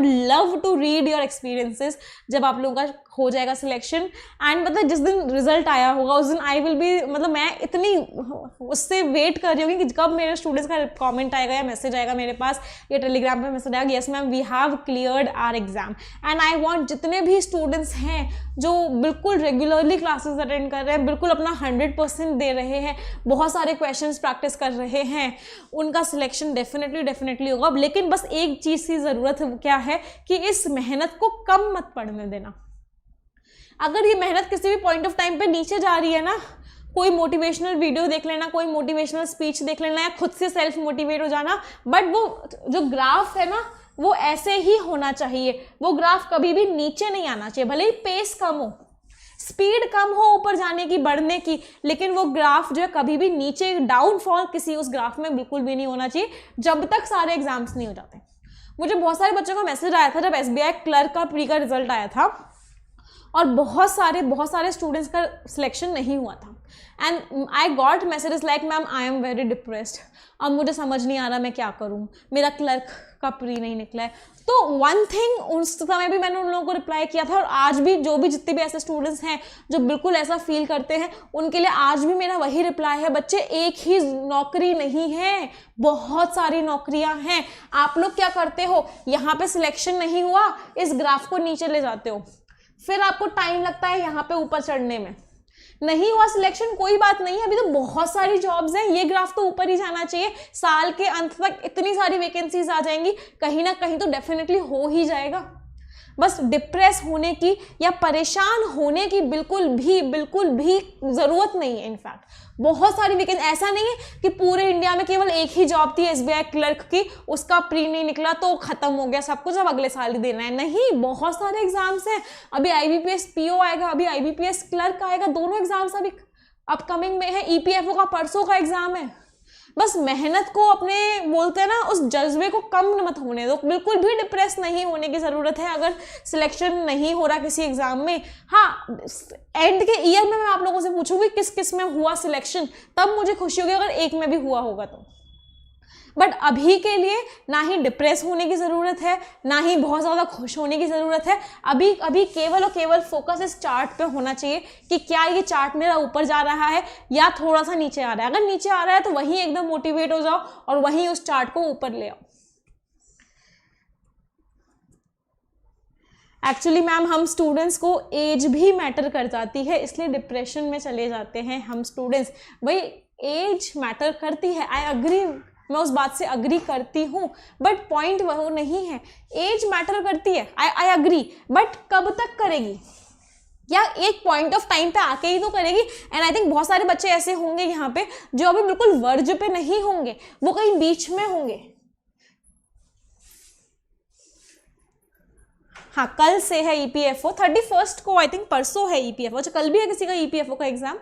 love to read your experiences जब आप लोगों का हो जाएगा सिलेक्शन. एंड मतलब जिस दिन रिजल्ट आया होगा उस दिन आई विल बी, मतलब मैं इतनी उससे वेट कर रही हूँ कि कब मेरे स्टूडेंट्स का कमेंट आएगा या मैसेज आएगा मेरे पास या टेलीग्राम पे मैसेज आएगा, yes ma'am we have cleared our exam. And I want जितने भी स्टूडेंट्स हैं जो बिल्कुल रेगुलरली क्लासेस अटेंड कर रहे हैं, बिल्कुल अपना 100% दे रहे हैं, बहुत सारे क्वेश्चंस प्रैक्टिस कर रहे हैं, उनका सिलेक्शन डेफिनेटली होगा. लेकिन बस एक चीज़ की ज़रूरत क्या है कि इस मेहनत को कम मत पड़ने देना. अगर ये मेहनत किसी भी पॉइंट ऑफ टाइम पे नीचे जा रही है ना, कोई मोटिवेशनल वीडियो देख लेना, कोई मोटिवेशनल स्पीच देख लेना, या खुद से सेल्फ मोटिवेट हो जाना, बट वो जो ग्राफ है ना वो ऐसे ही होना चाहिए. वो ग्राफ कभी भी नीचे नहीं आना चाहिए. भले ही पेस कम हो, स्पीड कम हो ऊपर जाने की, बढ़ने की, लेकिन वो ग्राफ जो है कभी भी नीचे, डाउनफॉल किसी उस ग्राफ में बिल्कुल भी नहीं होना चाहिए जब तक सारे एग्जाम्स नहीं हो जाते. मुझे बहुत सारे बच्चों का मैसेज आया था जब SBI क्लर्क का प्री का रिजल्ट आया था, और बहुत सारे स्टूडेंट्स का सिलेक्शन नहीं हुआ था. And I got messages like ma'am I am very depressed, अब मुझे समझ नहीं आ रहा मैं क्या करूँ, मेरा क्लर्क का प्री नहीं निकला है. तो वन थिंग, उस समय भी मैंने उन लोगों को रिप्लाई किया था, और आज भी जितने भी ऐसे स्टूडेंट्स हैं जो बिल्कुल ऐसा फील करते हैं, उनके लिए आज भी मेरा वही रिप्लाई है. बच्चे, एक ही नौकरी नहीं है, बहुत सारी नौकरियां हैं. आप लोग क्या करते हो, यहाँ पे सिलेक्शन नहीं हुआ, इस ग्राफ को नीचे ले जाते हो, फिर आपको टाइम लगता है यहाँ पे ऊपर चढ़ने में. नहीं हुआ सिलेक्शन, कोई बात नहीं है, अभी तो बहुत सारी जॉब्स हैं, ये ग्राफ तो ऊपर ही जाना चाहिए. साल के अंत तक इतनी सारी वैकेंसीज आ जाएंगी, कहीं ना कहीं तो डेफिनेटली हो ही जाएगा. बस डिप्रेस होने की या परेशान होने की बिल्कुल भी ज़रूरत नहीं है. इनफैक्ट बहुत सारी वैकेंसी, ऐसा नहीं है कि पूरे इंडिया में केवल एक ही जॉब थी SBI क्लर्क की, उसका प्री नहीं निकला तो खत्म हो गया सब कुछ, अब अगले साल ही देना है. नहीं, बहुत सारे एग्जाम्स हैं. अभी IBPS PO आएगा, अभी IBPS क्लर्क आएगा, दोनों एग्जाम्स अभी अपकमिंग में है. EPFO का परसों का एग्जाम है. बस मेहनत को, अपने बोलते हैं ना, उस जज्बे को कम मत होने दो. बिल्कुल भी डिप्रेस नहीं होने की ज़रूरत है अगर सिलेक्शन नहीं हो रहा किसी एग्जाम में. हाँ, एंड के ईयर में मैं आप लोगों से पूछूंगी किस किस में हुआ सिलेक्शन, तब मुझे खुशी होगी अगर एक में भी हुआ होगा तो. बट अभी के लिए ना ही डिप्रेस होने की ज़रूरत है, ना ही बहुत ज़्यादा खुश होने की ज़रूरत है. अभी केवल और केवल फोकस इस चार्ट पे होना चाहिए कि क्या ये चार्ट मेरा ऊपर जा रहा है या थोड़ा सा नीचे आ रहा है. अगर नीचे आ रहा है तो वहीं एकदम मोटिवेट हो जाओ और वहीं उस चार्ट को ऊपर ले आओ. एक्चुअली मैम, हम स्टूडेंट्स को एज भी मैटर कर जाती है, इसलिए डिप्रेशन में चले जाते हैं हम स्टूडेंट्स. भाई, एज मैटर करती है, आई अग्री, मैं उस बात से अग्री करती हूँ, बट पॉइंट वो नहीं है. एज मैटर करती है, आई अग्री, बट कब तक करेगी, या एक पॉइंट ऑफ टाइम पे आके ही तो करेगी. एंड आई थिंक बहुत सारे बच्चे ऐसे होंगे यहाँ पे जो अभी बिल्कुल वर्ज पे नहीं होंगे, वो कहीं बीच में होंगे. हाँ, कल से है EPFO, 31 को, आई थिंक परसों है EPFO. अच्छा, कल भी है किसी का EPFO का एग्जाम?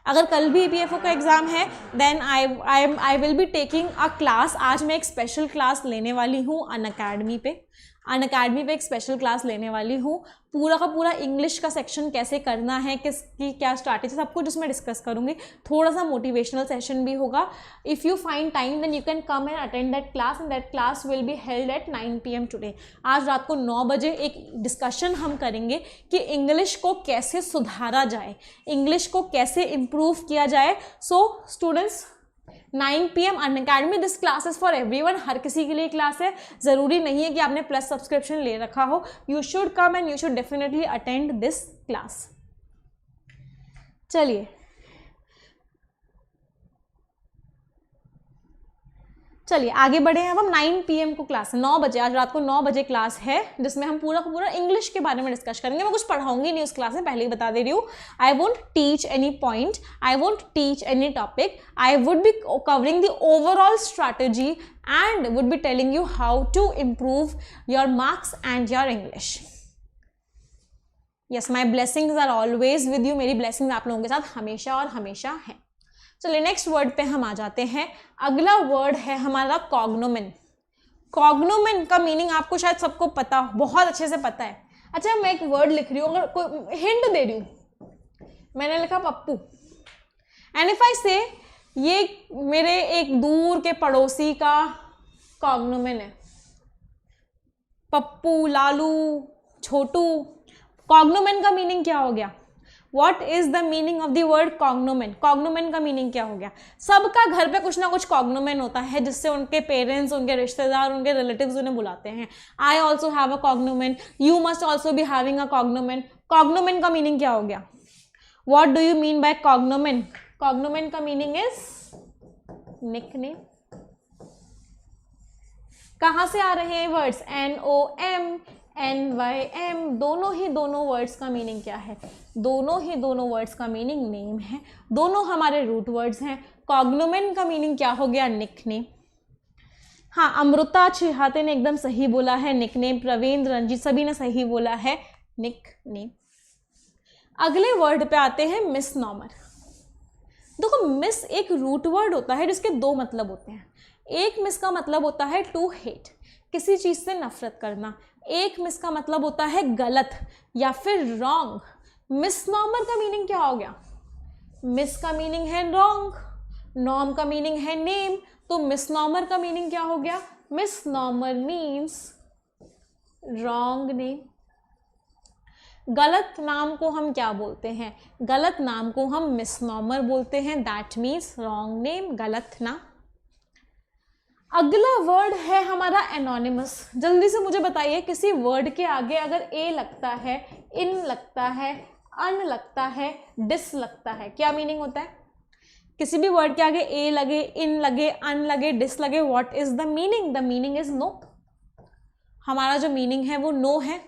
अगर कल भी EPFO का एग्ज़ाम है then I will be taking a class. आज मैं एक स्पेशल क्लास लेने वाली हूँ अनअकैडमी पे एक स्पेशल क्लास लेने वाली हूँ। पूरा का पूरा इंग्लिश का सेक्शन कैसे करना है, किसकी क्या स्ट्रैटेजी, सब कुछ उसमें डिस्कस करूँगी। थोड़ा सा मोटिवेशनल सेशन भी होगा। If you find time then you can come and attend that class and that class will be held at 9 PM today. आज रात को 9 बजे एक डिस्कशन हम करेंगे कि इंग्लिश को कैसे सुधारा जाए, इंग्लिश को कैसे इम्प्रूव किया जाए। So students 9 PM Unacademy, this class is for everyone. हर किसी के लिए क्लास है, ज़रूरी नहीं है कि आपने प्लस सब्सक्रिप्शन ले रखा हो। You should come and you should definitely attend this class. चलिए आगे बढ़े हैं। अब हम 9 PM को क्लास है, 9 बजे, आज रात को 9 बजे क्लास है, जिसमें हम पूरा का पूरा इंग्लिश के बारे में डिस्कस करेंगे। मैं कुछ पढ़ाऊंगी नहीं उस क्लास में, पहले ही बता दे रही हूँ। I won't teach any point, I won't teach any topic, I would be covering the overall strategy and would be telling you how to improve your marks and your English. Yes, my blessings are always with you. मेरी blessings आप लोगों के साथ हमेशा और हमेशा है। चलिए नेक्स्ट वर्ड पे हम आ जाते हैं। अगला वर्ड है हमारा कॉग्नोमेन। कॉग्नोमेन का मीनिंग आपको शायद सबको पता, बहुत अच्छे से पता है। अच्छा, मैं एक वर्ड लिख रही हूँ, अगर कोई हिंट दे रही हूँ, मैंने लिखा पप्पू, एंड इफ आई से ये मेरे एक दूर के पड़ोसी का कॉग्नोमेन है, पप्पू, लालू, छोटू। कॉग्नोमेन का मीनिंग क्या हो गया? What is the meaning of the word cognomen? कॉग्नोमेन का मीनिंग क्या हो गया? सबका घर पे कुछ ना कुछ कॉग्नोमेन होता है, जिससे उनके पेरेंट्स, उनके रिश्तेदार, उनके रिलेटिव्स उन्हें बुलाते हैं। I also have a cognomen. You must also be having a cognomen. कॉग्नोमेन का मीनिंग क्या हो गया? What do you mean by cognomen? कॉग्नोमेन का मीनिंग is nickname. कहाँ से आ रहे हैं वर्ड्स? NOM, NYM, दोनों वर्ड्स का मीनिंग क्या है? दोनों वर्ड्स का मीनिंग नेम है, दोनों हमारे रूट वर्ड्स हैं। कॉग्नोमेन का मीनिंग क्या हो गया? निकनेम। हाँ, अमृता छिहाते ने एकदम सही बोला है निकनेम, प्रवीण, रंजीत सभी ने सही बोला है निकनेम। अगले वर्ड पे आते हैं मिसनॉमर। देखो, मिस एक रूट वर्ड होता है जिसके दो मतलब होते हैं। एक मिस का मतलब होता है टू हेट, किसी चीज़ से नफरत करना। एक मिस का मतलब होता है गलत या फिर रॉन्ग। मिसनॉमर का मीनिंग क्या हो गया? मिस का मीनिंग है रॉन्ग, नॉम का मीनिंग है नेम, तो मिसनॉमर का मीनिंग क्या हो गया? मिसनॉमर मीन्स रॉन्ग नेम। गलत नाम को हम क्या बोलते हैं? गलत नाम को हम मिसनॉमर बोलते हैं, दैट मीन्स रॉन्ग नेम, गलत नाम। अगला वर्ड है हमारा एनोनिमस। जल्दी से मुझे बताइए, किसी वर्ड के आगे अगर ए लगता है, इन लगता है, अन लगता है, डिस लगता है, क्या मीनिंग होता है? किसी भी वर्ड के आगे ए लगे, इन लगे, अन लगे, डिस लगे, what is the meaning? The meaning is no. हमारा जो मीनिंग है वो नो है।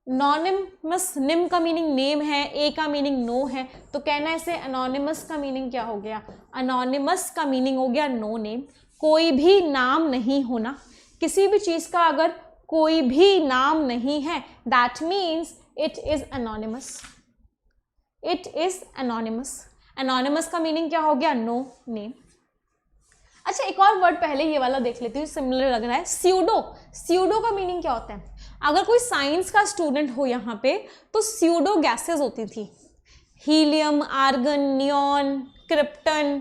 नॉनिमस, निम का मीनिंग नेम है, ए का मीनिंग नो है, तो कहना ऐसे एनोनिमस का मीनिंग क्या हो गया? एनोनिमस का मीनिंग हो गया नो नेम, कोई भी नाम नहीं होना। किसी भी चीज़ का अगर कोई भी नाम नहीं है, that means it is anonymous, it is anonymous. Anonymous का मीनिंग क्या हो गया? No name. अच्छा, एक और वर्ड पहले ये वाला देख लेती हूँ, सिमिलर लग रहा है, स्यूडो। स्यूडो का मीनिंग क्या होता है? अगर कोई साइंस का स्टूडेंट हो यहाँ पे, तो स्यूडो गैसेस होती थी, हीलियम, आर्गन, नियॉन, क्रिप्टन,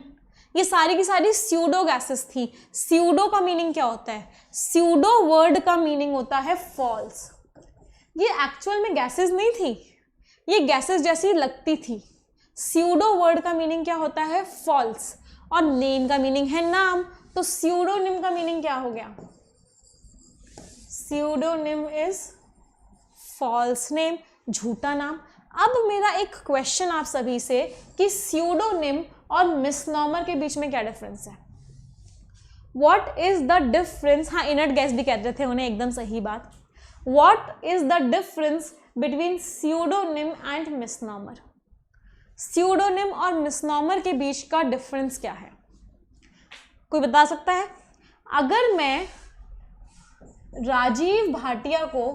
ये सारी की सारी स्यूडो गैसेस थी। स्यूडो का मीनिंग क्या होता है? स्यूडो वर्ड का मीनिंग होता है फॉल्स। ये एक्चुअल में गैसेस नहीं थी, ये गैसेस जैसी लगती थी। स्यूडो वर्ड का मीनिंग क्या होता है? फॉल्स। और नेम का मीनिंग है नाम, तो स्यूडोनिम का मीनिंग क्या हो गया? स्यूडोनिम इज फॉल्स नेम, झूठा नाम। अब मेरा एक क्वेश्चन आप सभी से कि स्यूडोनिम और मिसनॉमर के बीच में क्या डिफरेंस है? What is the difference? हाँ, इनर्ट गैस भी कहते थे उन्हें, एकदम सही बात। What is the difference between pseudonym and misnomer? Pseudonym और मिसनॉमर के बीच का डिफरेंस क्या है? कोई बता सकता है? अगर मैं राजीव भाटिया को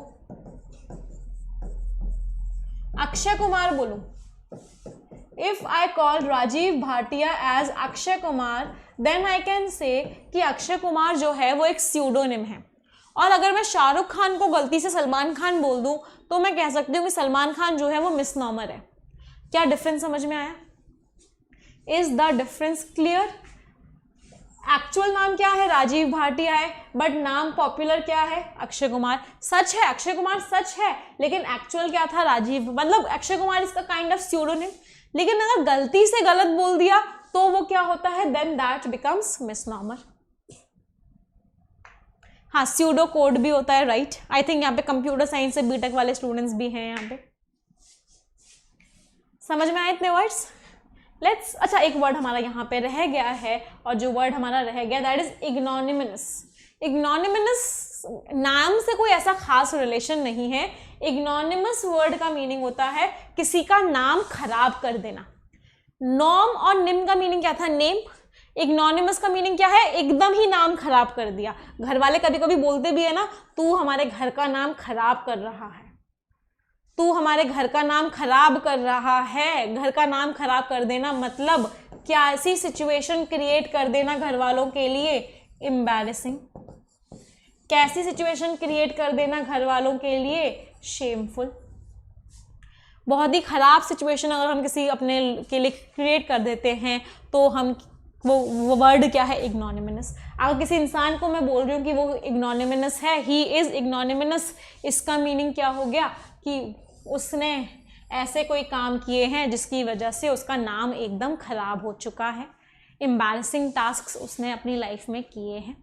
अक्षय कुमार बोलूं, if I call Rajiv Bhatia as Akshay Kumar then I can say कि अक्षय कुमार जो है वो एक स्यूडोनिम है। और अगर मैं शाहरुख खान को गलती से सलमान खान बोल दूं तो मैं कह सकती हूँ कि सलमान खान जो है वो मिसनॉमर है। क्या डिफरेंस समझ में आया? Is the difference clear? Actual नाम क्या है? राजीव भाटिया है, बट नाम पॉपुलर क्या है? अक्षय कुमार। सच है, अक्षय कुमार सच है, लेकिन एक्चुअल क्या था? राजीव। मतलब Akshay Kumar is the kind of pseudonym. लेकिन अगर गलती से गलत बोल दिया तो वो क्या होता है? Then that becomes misnomer. हाँ, स्यूडो कोड भी होता है, राइट। आई थिंक यहाँ पे कंप्यूटर साइंस से बीटेक वाले स्टूडेंट्स भी हैं यहाँ पे। समझ में आए इतने वर्ड्स? लेट्स, अच्छा एक वर्ड हमारा यहाँ पे रह गया है, और जो वर्ड हमारा रह गया दैट इज इग्नोनिमिनस। इग्नोनिमिनस नाम से कोई ऐसा खास रिलेशन नहीं है। इग्नोनिमस वर्ड का मीनिंग होता है किसी का नाम खराब कर देना। नॉम और निम का मीनिंग क्या था? नेम। इग्नोनिमस का मीनिंग क्या है? एकदम ही नाम खराब कर दिया। घर वाले कभी कभी बोलते भी है ना, तू हमारे घर का नाम खराब कर रहा है, तू हमारे घर का नाम खराब कर रहा है। घर का नाम खराब कर देना मतलब क्या? ऐसी सिचुएशन क्रिएट कर देना घर वालों के लिए एम्बैरेसिंग। कैसी सिचुएशन क्रिएट कर देना घर वालों के लिए? शेमफुल। बहुत ही खराब सिचुएशन अगर हम किसी अपने के लिए क्रिएट कर देते हैं तो हम वो वर्ड क्या है? इग्नोनिमिनस। अगर किसी इंसान को मैं बोल रही हूँ कि वो इग्नोनिमिनस है, ही इज इग्नोनिमिनस, इसका मीनिंग क्या हो गया? कि उसने ऐसे कोई काम किए हैं जिसकी वजह से उसका नाम एकदम खराब हो चुका है। एम्बैरेसिंग टास्क्स उसने अपनी लाइफ में किए हैं।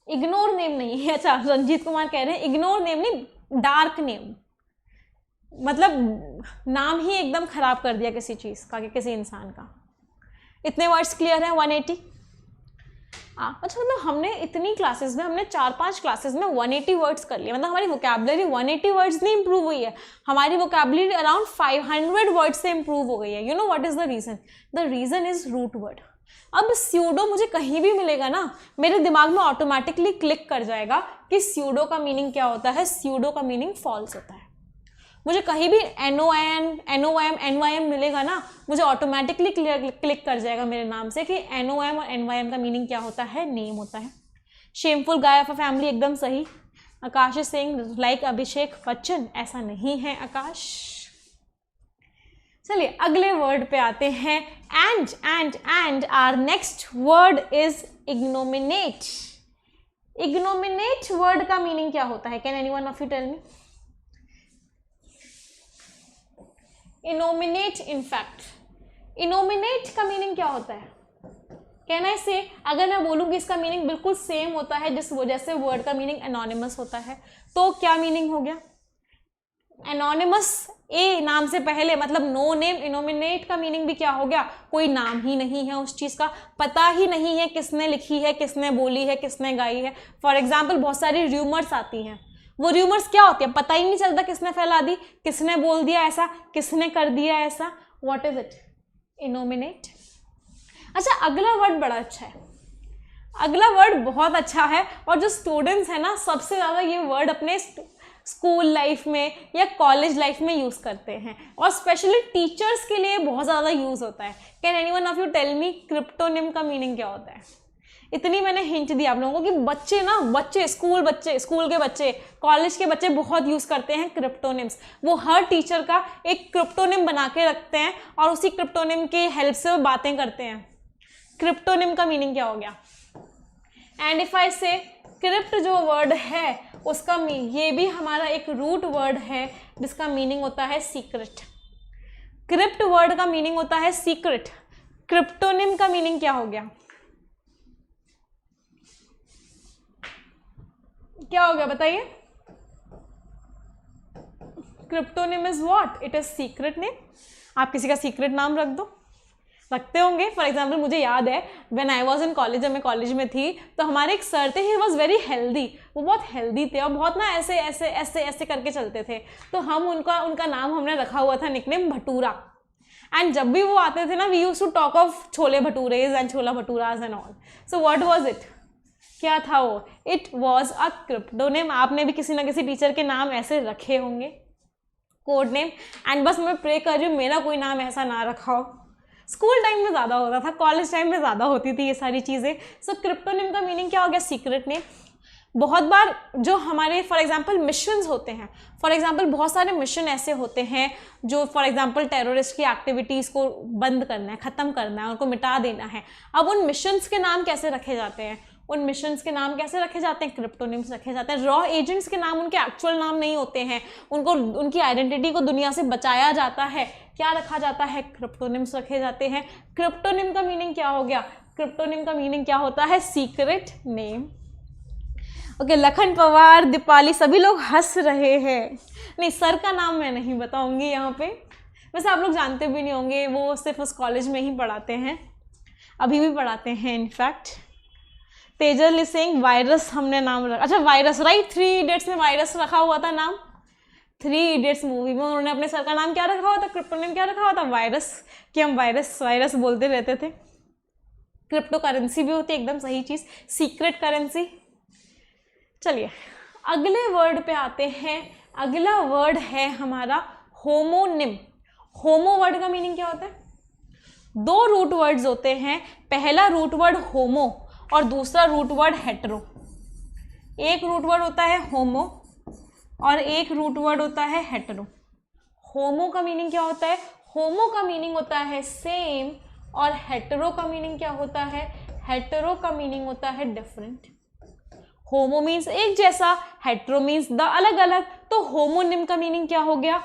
इग्नोर नेम नहीं है। अच्छा, रंजीत कुमार कह रहे हैं इग्नोर नेम नहीं, डार्क नेम। मतलब नाम ही एकदम खराब कर दिया किसी चीज का, किसी इंसान का। इतने वर्ड्स क्लियर हैं? 180। अच्छा, मतलब हमने इतनी क्लासेस में, हमने 4-5 क्लासेस में 180 वर्ड्स कर लिए। मतलब हमारी वोकैबुलरी 180 वर्ड्स नहीं इंप्रूव हुई है, हमारी वोकैबुलरी अराउंड 500 वर्ड्स से इंप्रूव हो गई है। You know what is the reason? The reason is root word. अब स्यूडो मुझे कहीं भी मिलेगा ना, मेरे दिमाग में ऑटोमेटिकली क्लिक कर जाएगा कि स्यूडो का मीनिंग क्या होता है। स्यूडो का मीनिंग फॉल्स होता है। मुझे कहीं भी NON, NOM, NYM मिलेगा ना, मुझे ऑटोमेटिकली क्लिक कर जाएगा मेरे नाम से कि NOM और NYM का मीनिंग क्या होता है? नेम होता है। Shameful guy of a family, एकदम सही। आकाश is saying like Abhishek Bachchan, ऐसा नहीं है आकाश। चलिए अगले वर्ड पे आते हैं। And our next word is ignominate. Ignominate word का मीनिंग क्या होता है? Can anyone of you tell me? Innominate, in fact innominate का मीनिंग क्या होता है? कैन आई से, अगर मैं बोलूँगी इसका मीनिंग बिल्कुल सेम होता है जिस वजह से वर्ड का मीनिंग एनोनिमस होता है, तो क्या मीनिंग हो गया? एनोनिमस, ए नाम से पहले, मतलब नो नेम। इनोमिनेट का मीनिंग भी क्या हो गया? कोई नाम ही नहीं है उस चीज़ का, पता ही नहीं है किसने लिखी है, किसने बोली है, किसने गाई है। फॉर एग्जाम्पल बहुत सारी र्यूमर्स आती हैं, वो र्यूमर्स क्या होती है? पता ही नहीं चलता किसने फैला दी, किसने बोल दिया ऐसा, किसने कर दिया ऐसा। What is it? इनोमिनेट। अच्छा, अगला वर्ड बड़ा अच्छा है। अगला वर्ड बहुत अच्छा है, और जो स्टूडेंट्स है ना, सबसे ज़्यादा ये वर्ड अपने स्कूल लाइफ में या कॉलेज लाइफ में यूज़ करते हैं, और स्पेशली टीचर्स के लिए बहुत ज़्यादा यूज़ होता है। Can anyone of you tell me cryptonym का मीनिंग क्या होता है? इतनी मैंने हिंट दी आप लोगों को कि बच्चे स्कूल के बच्चे, कॉलेज के बच्चे बहुत यूज़ करते हैं क्रिप्टोनिम्स। वो हर टीचर का एक क्रिप्टोनिम बना के रखते हैं और उसी क्रिप्टोनिम की हेल्प से वो बातें करते हैं। क्रिप्टोनिम का मीनिंग क्या हो गया? एंड इफ आई से क्रिप्ट जो वर्ड है उसका ये भी हमारा एक रूट वर्ड है जिसका मीनिंग होता है सीक्रेट। क्रिप्ट वर्ड का मीनिंग होता है सीक्रेट। क्रिप्टोनिम का मीनिंग क्या हो गया? क्या हो गया बताइए? Cryptonym is what? It is secret name. आप किसी का सीक्रेट नाम रख दो, रखते होंगे। फॉर एग्जाम्पल मुझे याद है when I was in college, जब मैं कॉलेज में थी तो हमारे एक सर थे, ही वॉज वेरी हेल्दी। वो बहुत हेल्दी थे और बहुत ना ऐसे ऐसे ऐसे ऐसे करके चलते थे, तो हम उनका नाम हमने रखा हुआ था निकनेम भटूरा। एंड जब भी वो आते थे ना, we used to talk of chole bhatures and chola bhaturas and all. So what was it? क्या था वो? It was a cryptonym. आपने भी किसी ना किसी टीचर के नाम ऐसे रखे होंगे। Code name. एंड बस मैं प्रे कर रही हूँ मेरा कोई नाम ऐसा ना रखा हो। स्कूल टाइम में ज़्यादा होता था, कॉलेज टाइम में ज़्यादा होती थी ये सारी चीज़ें। सो क्रिप्टोनिम का मीनिंग क्या हो गया? Secret name. बहुत बार जो हमारे फॉर एग्जांपल मिशंस होते हैं, फॉर एग्जांपल बहुत सारे मिशन ऐसे होते हैं जो फॉर एग्जांपल टेररिस्ट की एक्टिविटीज़ को बंद करना है, ख़त्म करना है, उनको मिटा देना है। अब उन मिशंस के नाम कैसे रखे जाते हैं? उन मिशंस के नाम कैसे रखे जाते हैं? क्रिप्टोनिम्स रखे जाते हैं। रॉ एजेंट्स के नाम उनके एक्चुअल नाम नहीं होते हैं, उनको उनकी आइडेंटिटी को दुनिया से बचाया जाता है। क्या रखा जाता है? क्रिप्टोनिम्स रखे जाते हैं। क्रिप्टोनिम का मीनिंग क्या हो गया? क्रिप्टोनिम का मीनिंग क्या होता है? Secret name. Okay, Lakhan Pawar, Deepali, सभी लोग हंस रहे हैं। नहीं, सर का नाम मैं नहीं बताऊंगी यहाँ पे, वैसे आप लोग जानते भी नहीं होंगे, वो सिर्फ उस कॉलेज में ही पढ़ाते हैं, अभी भी पढ़ाते हैं इनफैक्ट। तेजल सिंह, वायरस हमने नाम रखा। अच्छा, वायरस, राइट, 3 इडियट्स में वायरस रखा हुआ था नाम। 3 इडियट्स मूवी में उन्होंने अपने सर का नाम क्या रखा हुआ था? क्रिप्टोनिम क्या रखा हुआ था? वायरस। कि हम वायरस वायरस बोलते रहते थे। क्रिप्टो करेंसी भी होती है, एकदम सही चीज़, सीक्रेट करेंसी। चलिए अगले वर्ड पे आते हैं। अगला वर्ड है हमारा होमोनिम। होमो वर्ड का मीनिंग क्या होता है? 2 रूट वर्ड्स होते हैं, पहला रूट वर्ड होमो और दूसरा रूट वर्ड हेटेरो। एक रूट वर्ड होता है होमो और एक रूट वर्ड होता है हेटेरो। होमो का मीनिंग क्या होता है? होमो का मीनिंग होता है सेम, और हेटेरो का मीनिंग क्या होता है? हेटेरो का मीनिंग होता है डिफरेंट। होमो मीन्स एक जैसा, हेटेरो मीन्स द अलग अलग। तो होमोनिम का मीनिंग क्या हो गया?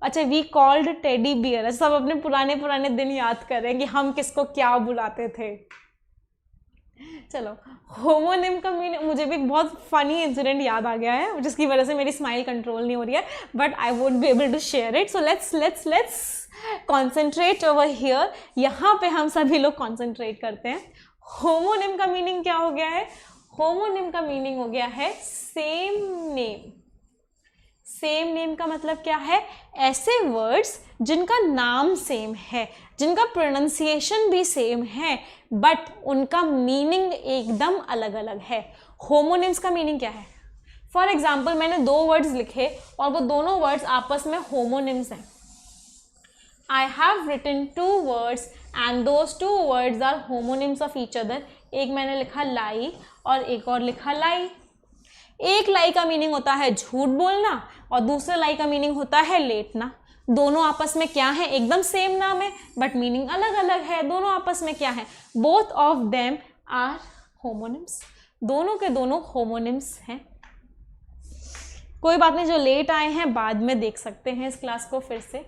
अच्छा, वी कॉल्ड टेडी बियर। सब अपने पुराने दिन याद करें कि हम किसको क्या बुलाते थे। चलो, होमोनिम का मीनिंग, मुझे भी एक बहुत फनी इंसिडेंट याद आ गया है जिसकी वजह से मेरी स्माइल कंट्रोल नहीं हो रही है, but I would be able to share it. So let's concentrate over here. यहाँ पे हम सभी लोग कॉन्सेंट्रेट करते हैं। होमोनिम का मीनिंग क्या हो गया है? होमोनिम का मीनिंग हो गया है सेम नेम। सेम नेम का मतलब क्या है? ऐसे वर्ड्स जिनका नाम सेम है, जिनका प्रोनाउंसिएशन भी सेम है, बट उनका मीनिंग एकदम अलग अलग है। होमोनिम्स का मीनिंग क्या है? फॉर एग्जाम्पल, मैंने 2 वर्ड्स लिखे और वो दोनों वर्ड्स आपस में होमोनिम्स हैं। I have written 2 words and those 2 words are homonyms of each other. एक मैंने लिखा लाई और एक और लिखा लाई। एक लाई का मीनिंग होता है झूठ बोलना और दूसरे लाई का मीनिंग होता है लेटना। दोनों आपस में क्या है? एकदम सेम नाम है बट मीनिंग अलग अलग है। दोनों आपस में क्या है? Both of them are homonyms. दोनों के दोनों होमोनिम्स हैं। कोई बात नहीं, जो लेट आए हैं बाद में देख सकते हैं इस क्लास को फिर से।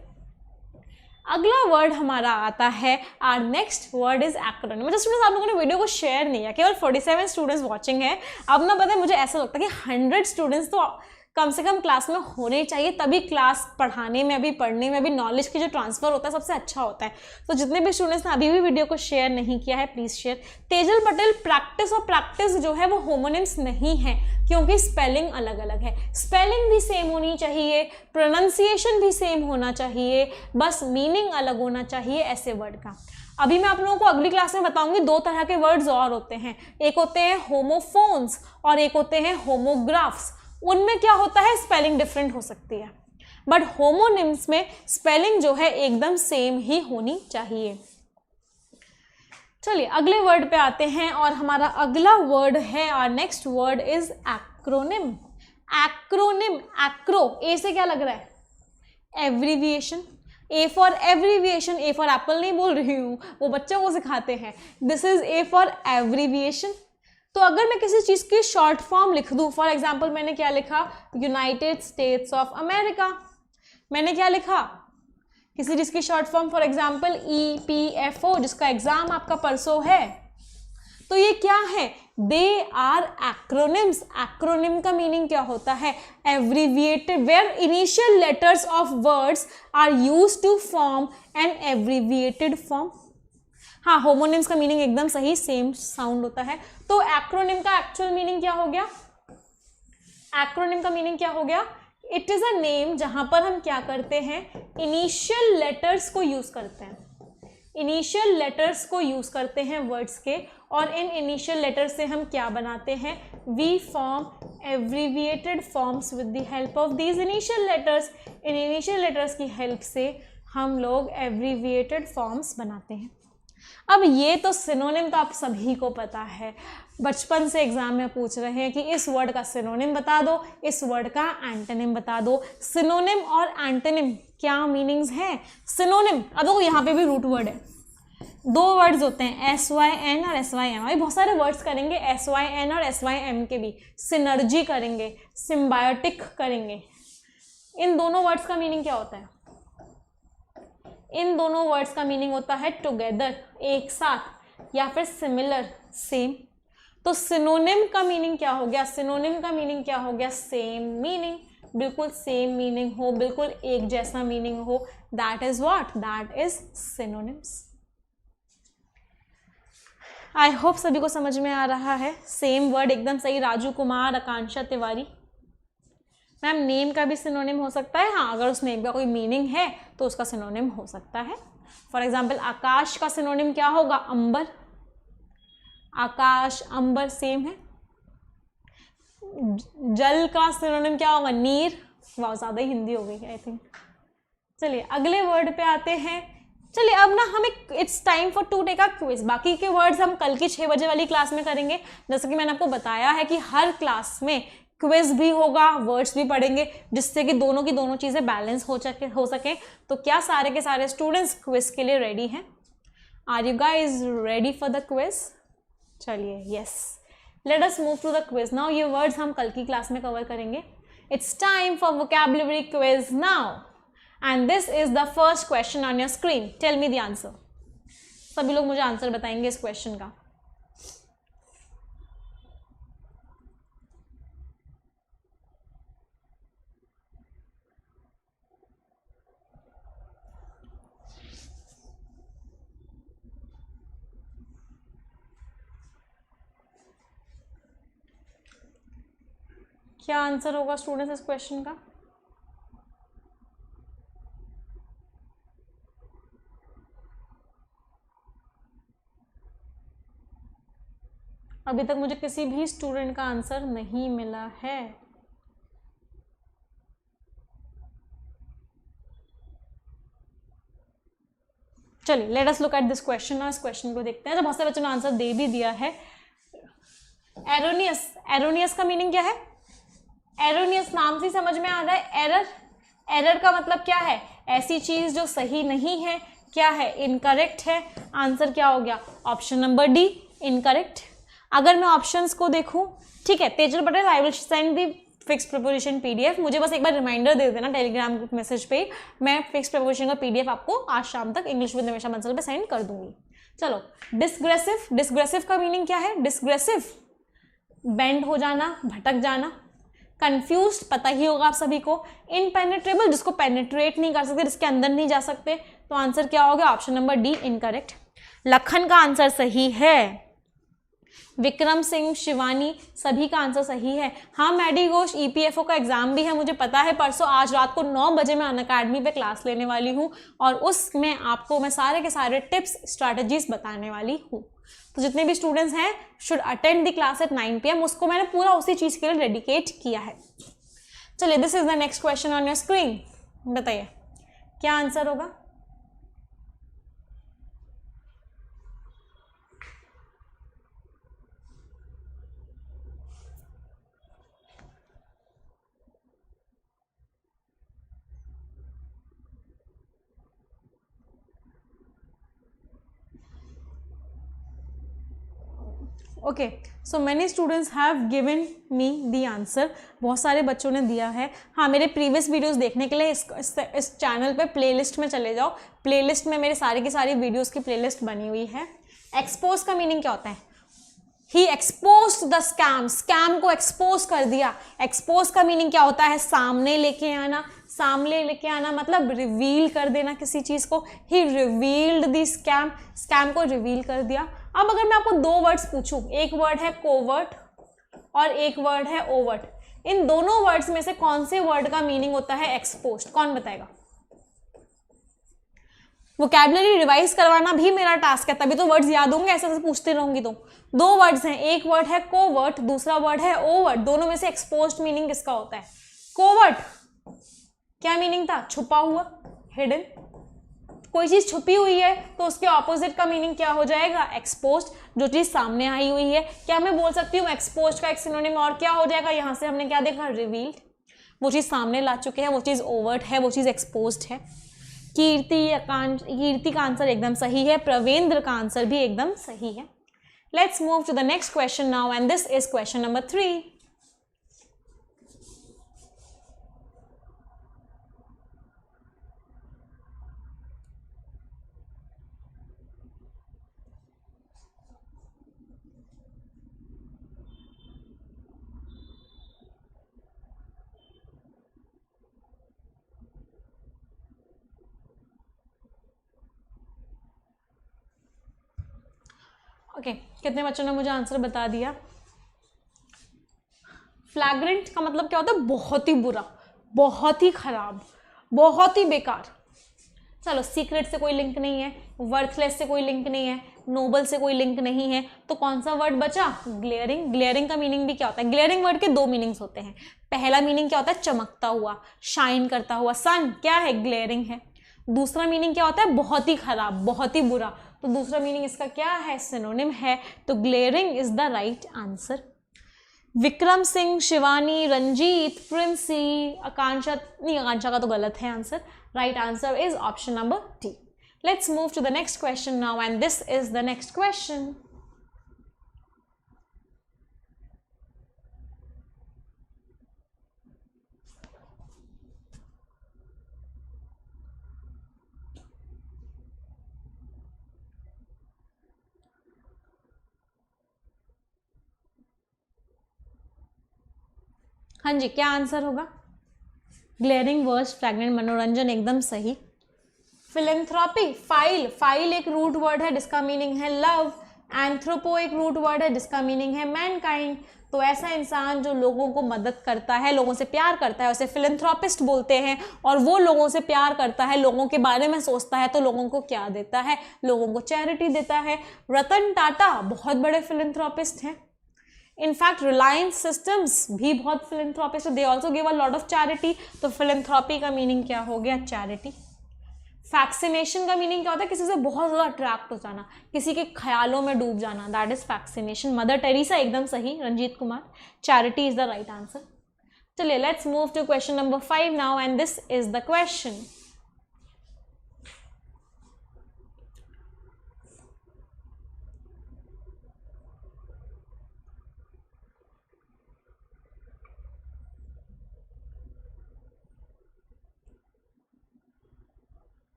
अगला वर्ड हमारा आता है, our next word is acronym. मतलब स्टूडेंट्स, आप लोगों ने वीडियो को शेयर नहीं किया, केवल 47 स्टूडेंट्स वॉचिंग है। अब ना पता है, मुझे ऐसा लगता है कि 100 स्टूडेंट्स तो कम से कम क्लास में होने चाहिए, तभी क्लास पढ़ाने में, अभी पढ़ने में, अभी नॉलेज की जो ट्रांसफर होता है सबसे अच्छा होता है। तो जितने भी स्टूडेंट्स ने अभी भी वीडियो को शेयर नहीं किया है, please share. Tejal Patel, practice और प्रैक्टिस जो है वो होमोनिम्स नहीं है, क्योंकि स्पेलिंग अलग अलग है। स्पेलिंग भी सेम होनी चाहिए, प्रोनाउंसिएशन भी सेम होना चाहिए, बस मीनिंग अलग होना चाहिए ऐसे वर्ड का। अभी मैं आप लोगों को अगली क्लास में बताऊंगी 2 तरह के वर्ड्स और होते हैं। एक होते हैं होमोफोन्स और एक होते हैं होमोग्राफ्स। उनमें क्या होता है? स्पेलिंग डिफरेंट हो सकती है, बट होमोनिम्स में स्पेलिंग जो है एकदम सेम ही होनी चाहिए। चलिए अगले वर्ड पे आते हैं और हमारा अगला वर्ड है, और next word is acronym. Acronym, acro, A से क्या लग रहा है? Abbreviation. A for abbreviation, A for apple नहीं बोल रही हूँ, वो बच्चों को सिखाते हैं। This is A for abbreviation. तो अगर मैं किसी चीज़ की शॉर्ट फॉर्म लिख दूँ, फॉर एग्जाम्पल मैंने क्या लिखा? United States of America. मैंने क्या लिखा? किसी चीज़ की short form, for example EPFO, जिसका एग्जाम आपका परसों है। तो ये क्या है? They are acronyms. एक्रोनिम का मीनिंग क्या होता है? Abbreviated, where initial letters of words are used to form an abbreviated form. हाँ, होमोनिम्स का मीनिंग एकदम सही, सेम साउंड होता है। तो एक्रोनिम का एक्चुअल मीनिंग क्या हो गया? एक्रोनिम का मीनिंग क्या हो गया? इट इज अ नेम जहां पर हम क्या करते हैं? इनिशियल लेटर्स को यूज करते हैं। इनिशियल लेटर्स को यूज करते हैं वर्ड्स के, और इन इनिशियल लेटर से हम क्या बनाते हैं? We form abbreviated forms with the help of these initial letters. इन इनिशियल लेटर्स की हेल्प से हम लोग एब्रीविएटेड फॉर्म्स बनाते हैं। अब ये तो सिनोनिम तो आप सभी को पता है, बचपन से एग्जाम में पूछ रहे हैं कि इस वर्ड का सिनोनिम बता दो, इस वर्ड का एंटोनिम बता दो। सिनोनिम और एंटोनिम क्या मीनिंग्स हैं? सिनोनिम, अब देखो यहाँ पे भी रूट वर्ड है, दो वर्ड्स होते हैं SYN और SYM। अभी बहुत सारे वर्ड्स करेंगे SYN और SYM के भी, सिनर्जी करेंगे, सिम्बायोटिक करेंगे। इन दोनों वर्ड्स का मीनिंग क्या होता है? इन दोनों वर्ड्स का मीनिंग होता है टुगेदर, एक साथ, या फिर सिमिलर, सेम। तो सिनोनिम का मीनिंग क्या हो गया? सिनोनिम का मीनिंग क्या हो गया? सेम मीनिंग, बिल्कुल सेम मीनिंग हो, बिल्कुल एक जैसा मीनिंग हो, that is what? That is synonyms. I hope सभी को समझ में आ रहा है। सेम वर्ड एकदम सही, राजू कुमार, आकांक्षा तिवारी। मैम नेम का भी सिनोनिम हो सकता है, हाँ, अगर उस नेम का कोई मीनिंग है तो उसका सिनोनिम हो सकता है। फॉर एग्जाम्पल आकाश का सिनोनिम क्या होगा? अंबर। आकाश, अंबर सेम है। जल का सिनोनिम क्या होगा? नीर। वाह, ज़्यादा ही हिंदी हो गई आई थिंक। चलिए अगले वर्ड पे आते हैं। चलिए अब ना हम एक it's time for to take a quiz. बाकी के वर्ड्स हम कल की 6 बजे वाली क्लास में करेंगे। जैसे कि मैंने आपको बताया है कि हर क्लास में क्विज भी होगा, वर्ड्स भी पढ़ेंगे, जिससे कि दोनों की दोनों चीज़ें बैलेंस हो सके। तो क्या सारे के सारे स्टूडेंट्स क्विज के लिए रेडी हैं? Are you guys ready for the quiz? चलिए yes, let us move to the quiz now. ये वर्ड्स हम कल की क्लास में कवर करेंगे। It's time for vocabulary quiz now and this is the first question on your screen. Tell me the answer. सभी लोग मुझे आंसर बताएंगे इस क्वेश्चन का। क्या आंसर होगा स्टूडेंट्स इस क्वेश्चन का? अभी तक मुझे किसी भी स्टूडेंट का आंसर नहीं मिला है। चलिए let us look at this question. और इस क्वेश्चन को देखते हैं। जब बहुत सारे बच्चों ने आंसर दे भी दिया है। एरोनियस, एरोनियस का मीनिंग क्या है? एरोनियस नाम से समझ में आ रहा है, एरर। एरर का मतलब क्या है? ऐसी चीज जो सही नहीं है। क्या है? इनकरेक्ट है। आंसर क्या हो गया? Option number D, incorrect. अगर मैं ऑप्शंस को देखूं, ठीक है, Tejal Patel, I will send the fix preposition PDF। मुझे बस एक बार रिमाइंडर दे देना टेलीग्राम मैसेज पे, मैं फिक्स प्रिपोजिशन का PDF आपको आज शाम तक इंग्लिश विद निमेशा बंसल पे सेंड कर दूंगी। चलो, डिस्ग्रेसिव। डिस्ग्रेसिव का मीनिंग क्या है? डिस्ग्रेसिव, बेंड हो जाना, भटक जाना। कंफ्यूज्ड, पता ही होगा आप सभी को। इनपेनिट्रेबल, जिसको पेनिट्रेट नहीं कर सकते, जिसके अंदर नहीं जा सकते। तो आंसर क्या हो गया? Option number D, incorrect. Lakhan का आंसर सही है। विक्रम सिंह, शिवानी, सभी का आंसर सही है। हाँ, मैडी घोष, EPFO का एग्जाम भी है, मुझे पता है। परसों आज रात को 9 बजे मैं अनअकैडमी पे क्लास लेने वाली हूँ और उसमें आपको मैं सारे के सारे टिप्स, स्ट्रैटेजीज बताने वाली हूँ। तो जितने भी स्टूडेंट्स हैं should attend the class at 9 PM। उसको मैंने पूरा उसी चीज़ के लिए डेडिकेट किया है। चलिए, this is the next question on your screen. बताइए क्या आंसर होगा? Okay, so many students have given me the answer. बहुत सारे बच्चों ने दिया है। हाँ, मेरे प्रीवियस वीडियोस देखने के लिए इस चैनल पे प्लेलिस्ट में चले जाओ। प्लेलिस्ट में मेरे सारी की सारी वीडियोस की प्लेलिस्ट बनी हुई है। एक्सपोज का मीनिंग क्या होता है? ही एक्सपोज द स्कैम, स्कैम को एक्सपोज कर दिया। एक्सपोज का मीनिंग क्या होता है? सामने लेके आना। सामने लेके आना मतलब रिवील कर देना किसी चीज को। ही रिवील्ड द स्कैम, स्कैम को रिवील कर दिया। अब अगर मैं आपको 2 वर्ड्स पूछूं, एक वर्ड है कोवर्ट और एक वर्ड है ओवर्ट, इन दोनों वर्ड्स में से कौन से वर्ड का मीनिंग होता है एक्सपोज्ड? कौन बताएगा? वोकैबुलरी रिवाइज करवाना भी मेरा टास्क है, तभी तो वर्ड्स याद होंगे, ऐसे ऐसे पूछते रहूंगी तो। 2 वर्ड्स हैं, एक वर्ड है कोवर्ट, दूसरा वर्ड है ओवर्ट। दोनों में से एक्सपोज्ड मीनिंग किसका होता है? कोवर्ट क्या मीनिंग था? छुपा हुआ, हिडन। कोई चीज छुपी हुई है तो उसके ऑपोजिट का मीनिंग क्या हो जाएगा? एक्सपोज्ड। जो चीज सामने आई हुई है, क्या मैं बोल सकती हूँ एक्सपोज्ड का एक सिनोनिम और क्या हो जाएगा? यहां से हमने क्या देखा? रिवील्ड। वो चीज सामने ला चुके हैं, वो चीज ओवर्ट है, वो चीज एक्सपोज्ड है। कीर्ति का आंसर एकदम सही है, प्रवेंद्र का आंसर भी एकदम सही है। Let's move to the next question now and this is question number 3। Okay, कितने बच्चों ने मुझे आंसर बता दिया? फ्लैग्रेंट का मतलब क्या होता है? बहुत ही बुरा, बहुत ही खराब, बहुत ही बेकार। चलो, सीक्रेट से कोई लिंक नहीं है, वर्थलेस से कोई लिंक नहीं है, नोबल से कोई लिंक नहीं है, तो कौन सा वर्ड बचा? ग्लेयरिंग। ग्लेयरिंग का मीनिंग भी क्या होता है? ग्लेयरिंग वर्ड के 2 मीनिंग्स होते हैं। पहला मीनिंग क्या होता है? चमकता हुआ, शाइन करता हुआ। सन क्या है? ग्लेयरिंग है। दूसरा मीनिंग क्या होता है? बहुत ही खराब, बहुत ही बुरा। तो दूसरा मीनिंग इसका क्या है? सिनोनिम है। तो glaring is the right answer. Vikram Singh, Shivani, Ranjit, Princy, Akanksha, नहीं आकांक्षा का तो गलत है answer. Right answer is option number D. Let's move to the next question now and this is the next question. हाँ जी, क्या आंसर होगा? ग्लेयरिंग, वर्स्ट, फ्रैग्नेंट, मनोरंजन एकदम सही। फिलेंथ्रॉपी, फाइल, फाइल एक रूट वर्ड है जिसका मीनिंग है लव। एंथ्रोपो एक रूट वर्ड है जिसका मीनिंग है मैनकाइंड। तो ऐसा इंसान जो लोगों को मदद करता है, लोगों से प्यार करता है, उसे फिलेंथ्रोपिस्ट बोलते हैं। और वो लोगों से प्यार करता है, लोगों के बारे में सोचता है, तो लोगों को क्या देता है? लोगों को चैरिटी देता है। रतन टाटा बहुत बड़े फिलेंथ्रोपिस्ट हैं। इनफैक्ट रिलायंस सिस्टम्स भी बहुत फिलेंथ्रोपिस्ट है, they also give a lot of charity. तो फिलेंथ्रोपी का मीनिंग क्या हो गया? चैरिटी। फैक्सिनेशन का मीनिंग क्या होता है? किसी से बहुत ज़्यादा अट्रैक्ट हो जाना, किसी के ख्यालों में डूब जाना, that is fascination. Mother Teresa एकदम सही, Ranjit Kumar. Charity is the right answer. चलिए, let's move to question number 5 now and this is the question.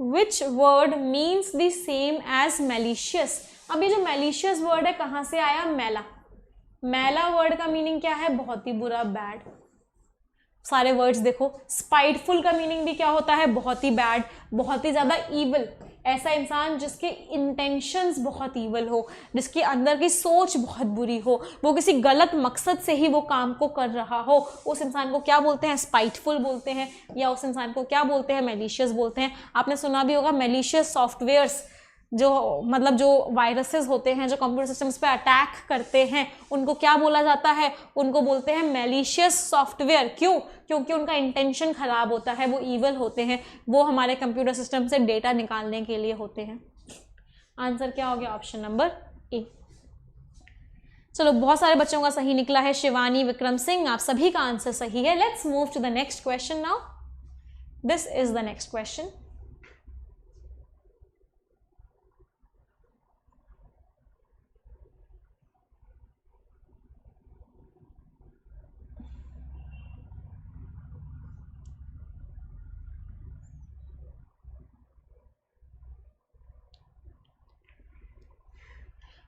Which word means the same as malicious? अब ये जो मैलिशियस वर्ड है कहाँ से आया? मैला। मैला वर्ड का मीनिंग क्या है? बहुत ही बुरा, बैड। सारे वर्ड्स देखो। स्पाइटफुल का मीनिंग भी क्या होता है? बहुत ही बैड, बहुत ही ज्यादा ईवल। ऐसा इंसान जिसके इंटेंशंस बहुत ईवल हो, जिसके अंदर की सोच बहुत बुरी हो, वो किसी गलत मकसद से ही वो काम को कर रहा हो, उस इंसान को क्या बोलते हैं? स्पाइटफुल बोलते हैं। या उस इंसान को क्या बोलते हैं? मैलिशियस बोलते हैं। आपने सुना भी होगा मैलिशियस सॉफ्टवेयर्स, जो मतलब जो वायरसेस होते हैं जो कंप्यूटर सिस्टम्स पे अटैक करते हैं, उनको क्या बोला जाता है? उनको बोलते हैं मैलिशियस सॉफ्टवेयर। क्यों? क्योंकि उनका इंटेंशन खराब होता है, वो ईवल होते हैं, वो हमारे कंप्यूटर सिस्टम से डेटा निकालने के लिए होते हैं। आंसर क्या हो गया? ऑप्शन नंबर ए। चलो, बहुत सारे बच्चों का सही निकला है। शिवानी, विक्रम सिंह, आप सभी का आंसर सही है। Let's move to the next question now. This is the next question.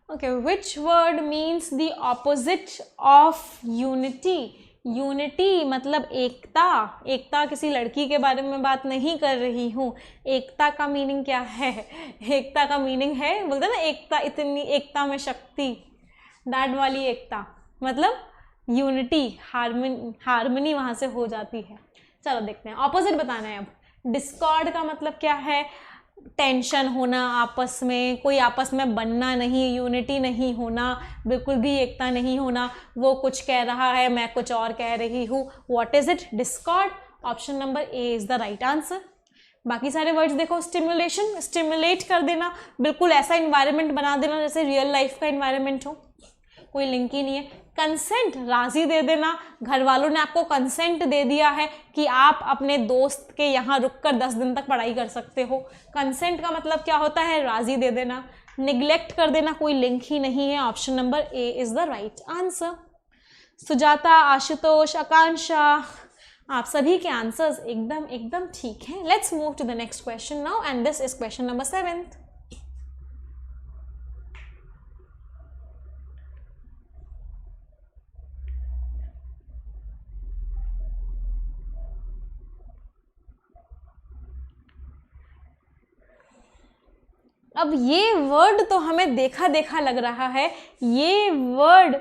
Okay, which word means the opposite of unity? Unity मतलब एकता। एकता किसी लड़की के बारे में बात नहीं कर रही हूँ। एकता का मीनिंग क्या है? एकता का मीनिंग है, बोलते हैं ना, एकता, इतनी एकता में शक्ति, दैट वाली एकता। मतलब यूनिटी, हार्मनी वहाँ से हो जाती है। चलो देखते हैं, ऑपोजिट बताना है अब। डिस्कॉर्ड का मतलब क्या है? टेंशन होना आपस में, कोई आपस में बनना नहीं, यूनिटी नहीं होना, बिल्कुल भी एकता नहीं होना, वो कुछ कह रहा है मैं कुछ और कह रही हूँ। What is it? Discord. Option number A is the right answer. बाकी सारे वर्ड्स देखो, स्टिमुलेशन, स्टिमुलेट कर देना, बिल्कुल ऐसा इन्वायरमेंट बना देना जैसे रियल लाइफ का इन्वायरमेंट हो, कोई लिंक ही नहीं है। कंसेंट, राजी दे देना, घर वालों ने आपको कंसेंट दे दिया है कि आप अपने दोस्त के यहाँ रुककर 10 दिन तक पढ़ाई कर सकते हो। कंसेंट का मतलब क्या होता है? राजी दे देना। निग्लेक्ट कर देना, कोई लिंक ही नहीं है। Option number A is the right answer. Sujata, Ashutosh, Akanksha, आप सभी के आंसर्स एकदम एकदम ठीक हैं। Let's move to the next question now and this is question number 7th। अब ये वर्ड तो हमें देखा देखा लग रहा है, ये वर्ड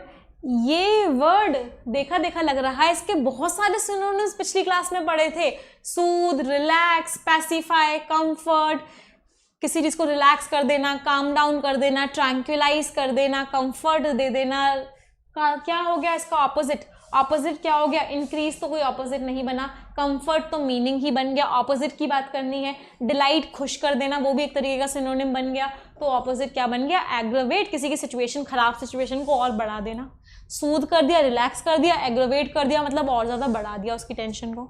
देखा देखा लग रहा है। इसके बहुत सारे सिनोनिम्स पिछली क्लास में पढ़े थे। सूद, रिलैक्स, पैसिफाई, कंफर्ट, किसी चीज को रिलैक्स कर देना, काम डाउन कर देना, ट्रैंक्विलाइज कर देना, कंफर्ट दे देना। क्या हो गया इसका ऑपोजिट? ऑपोजिट क्या हो गया? इंक्रीज तो कोई ऑपोजिट नहीं बना, कंफर्ट तो मीनिंग ही बन गया। ऑपोजिट की बात करनी है, डिलाइट, खुश कर देना, वो भी एक तरीके का सिनोनिम बन गया। तो ऑपोजिट क्या बन गया? एग्रवेट, किसी की सिचुएशन, खराब सिचुएशन को और बढ़ा देना। सूद कर दिया, रिलैक्स कर दिया, एग्रवेट कर दिया मतलब और ज्यादा बढ़ा दिया उसकी टेंशन को।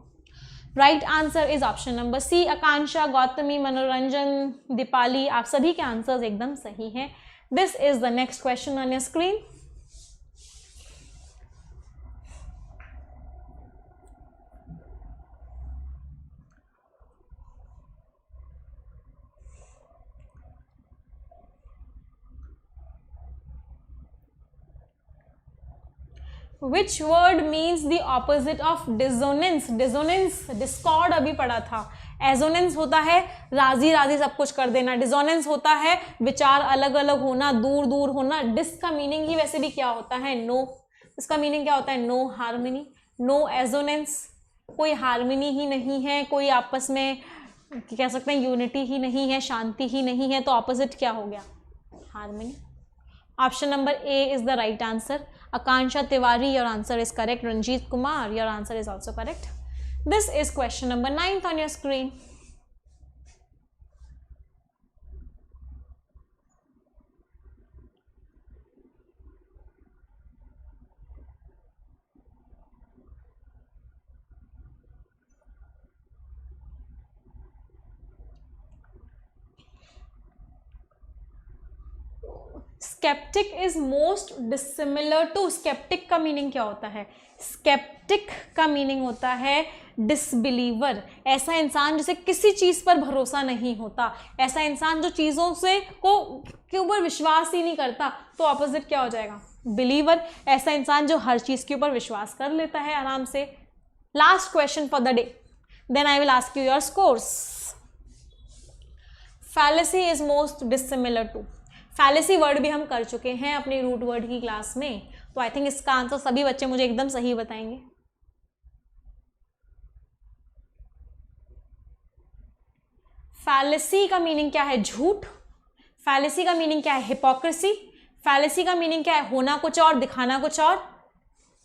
Right answer is option number C. Akanksha, Gautami, Manoranjan, Deepali, आप सभी के आंसर्स एकदम सही हैं। This is the next question on your screen. Which word means the opposite of dissonance? Dissonance, discord अभी पढ़ा था। एजोनेंस होता है राजी राजी सब कुछ कर देना, डिसोनेंस होता है विचार अलग अलग होना, दूर दूर होना। डिस का मीनिंग ही वैसे भी क्या होता है? नो। इसका मीनिंग क्या होता है? नो हार्मनी, नो एजोनेंस, कोई हार्मनी ही नहीं है, कोई आपस में कह सकते हैं यूनिटी ही नहीं है, शांति ही नहीं है। तो ऑपोजिट क्या हो गया? Harmony. Option number A is the right answer. Akansha Tiwari, your answer is correct. Ranjit Kumar, your answer is also correct. This is question number 9th on your screen. Sceptic is most dissimilar to, sceptic का meaning क्या होता है? Sceptic का meaning होता है disbeliever, ऐसा इंसान जिसे किसी चीज पर भरोसा नहीं होता, ऐसा इंसान जो चीजों से के ऊपर विश्वास ही नहीं करता। तो ऑपोजिट क्या हो जाएगा? बिलीवर, ऐसा इंसान जो हर चीज के ऊपर विश्वास कर लेता है आराम से। Last question for the day, then I will ask you your scores. Fallacy is most dissimilar to, fallacy word भी हम कर चुके हैं अपनी रूट वर्ड की क्लास में, तो आई थिंक इसका आंसर सभी बच्चे मुझे एकदम सही बताएंगे। फैलेसी का मीनिंग क्या है? झूठ। फैलेसी का मीनिंग क्या है? हिपोक्रेसी। फैलेसी का मीनिंग क्या है? होना कुछ और, दिखाना कुछ और।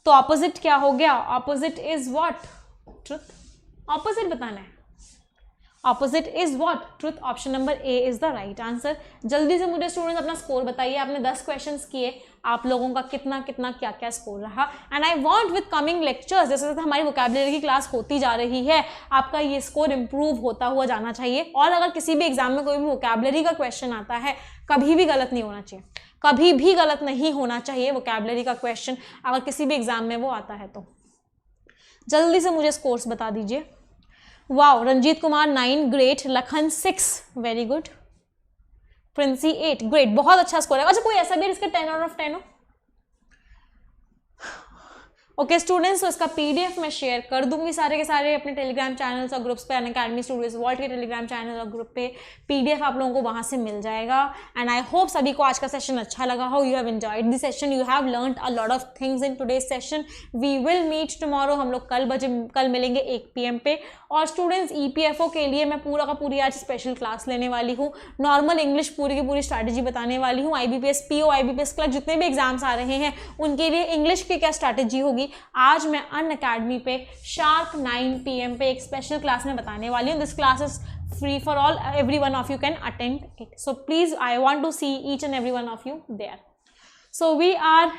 तो ऑपोजिट क्या हो गया? Opposite is what? Truth. Opposite बताना है। Opposite is what? Truth. Option number A is the right answer. जल्दी से मुझे स्टूडेंट्स अपना स्कोर बताइए। आपने 10 क्वेश्चंस किए, आप लोगों का कितना कितना क्या क्या स्कोर रहा। And I want with coming lectures, जैसे जैसे हमारी वोकैबुलरी की क्लास होती जा रही है, आपका ये स्कोर इंप्रूव होता हुआ जाना चाहिए। और अगर किसी भी एग्जाम में कोई भी वोकैबुलरी का क्वेश्चन आता है, कभी भी गलत नहीं होना चाहिए, कभी भी गलत नहीं होना चाहिए वोकैबुलरी का क्वेश्चन अगर किसी भी एग्जाम में वो आता है। तो जल्दी से मुझे स्कोर्स बता दीजिए। Wow, Ranjeet Kumar 9, great. Lakhan 6, very good. Princy 8, great, बहुत अच्छा स्कोर है। अच्छा, कोई ऐसा भी जिसका 10 आउट ऑफ 10 हो? ओके स्टूडेंट्स, तो इसका पीडीएफ मैं शेयर कर दूंगी सारे के सारे अपने टेलीग्राम चैनल्स और ग्रुप्स पे, अनअकैडमी स्टूडियोज वर्ल्ड के टेलीग्राम चैनल और ग्रुप पे पीडीएफ आप लोगों को वहां से मिल जाएगा। एंड आई होप सभी को आज का सेशन अच्छा लगा हो, you have enjoyed this session, you have learned a lot of things in today's session. We will meet tomorrow, हम लोग कल मिलेंगे 1 PM पे। और स्टूडेंट्स ईपीएफओ के लिए मैं पूरा का पूरी आज स्पेशल क्लास लेने वाली हूँ, नॉर्मल इंग्लिश पूरी की पूरी स्ट्रैटेजी बताने वाली हूँ। आईबीपीएस पीओ, आईबीपीएस क्लर्क जितने भी एग्जाम्स आ रहे हैं उनके लिए इंग्लिश की क्या स्ट्रैटेजी होगी, आज मैं अनअकैडमी पे शार्प 9 PM पे एक स्पेशल क्लास में बताने वाली हूँ। This class is free for all, every one of you can attend it, so please I want to see each and every one of you there. So we are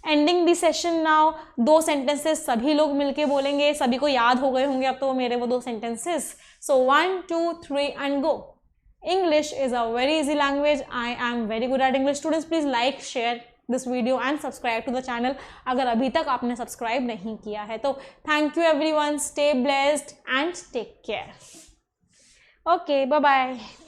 ending the session now. 2 sentences सभी लोग मिलके बोलेंगे, सभी को याद हो गए होंगे अब तो वो मेरे वो 2 sentences. So 1 2 3 and go. English is a very easy language. I am very good at English. Students, please like, share this video and subscribe to the channel अगर अभी तक आपने सब्सक्राइब नहीं किया है तो। Thank you everyone, stay blessed and take care. Okay, bye bye.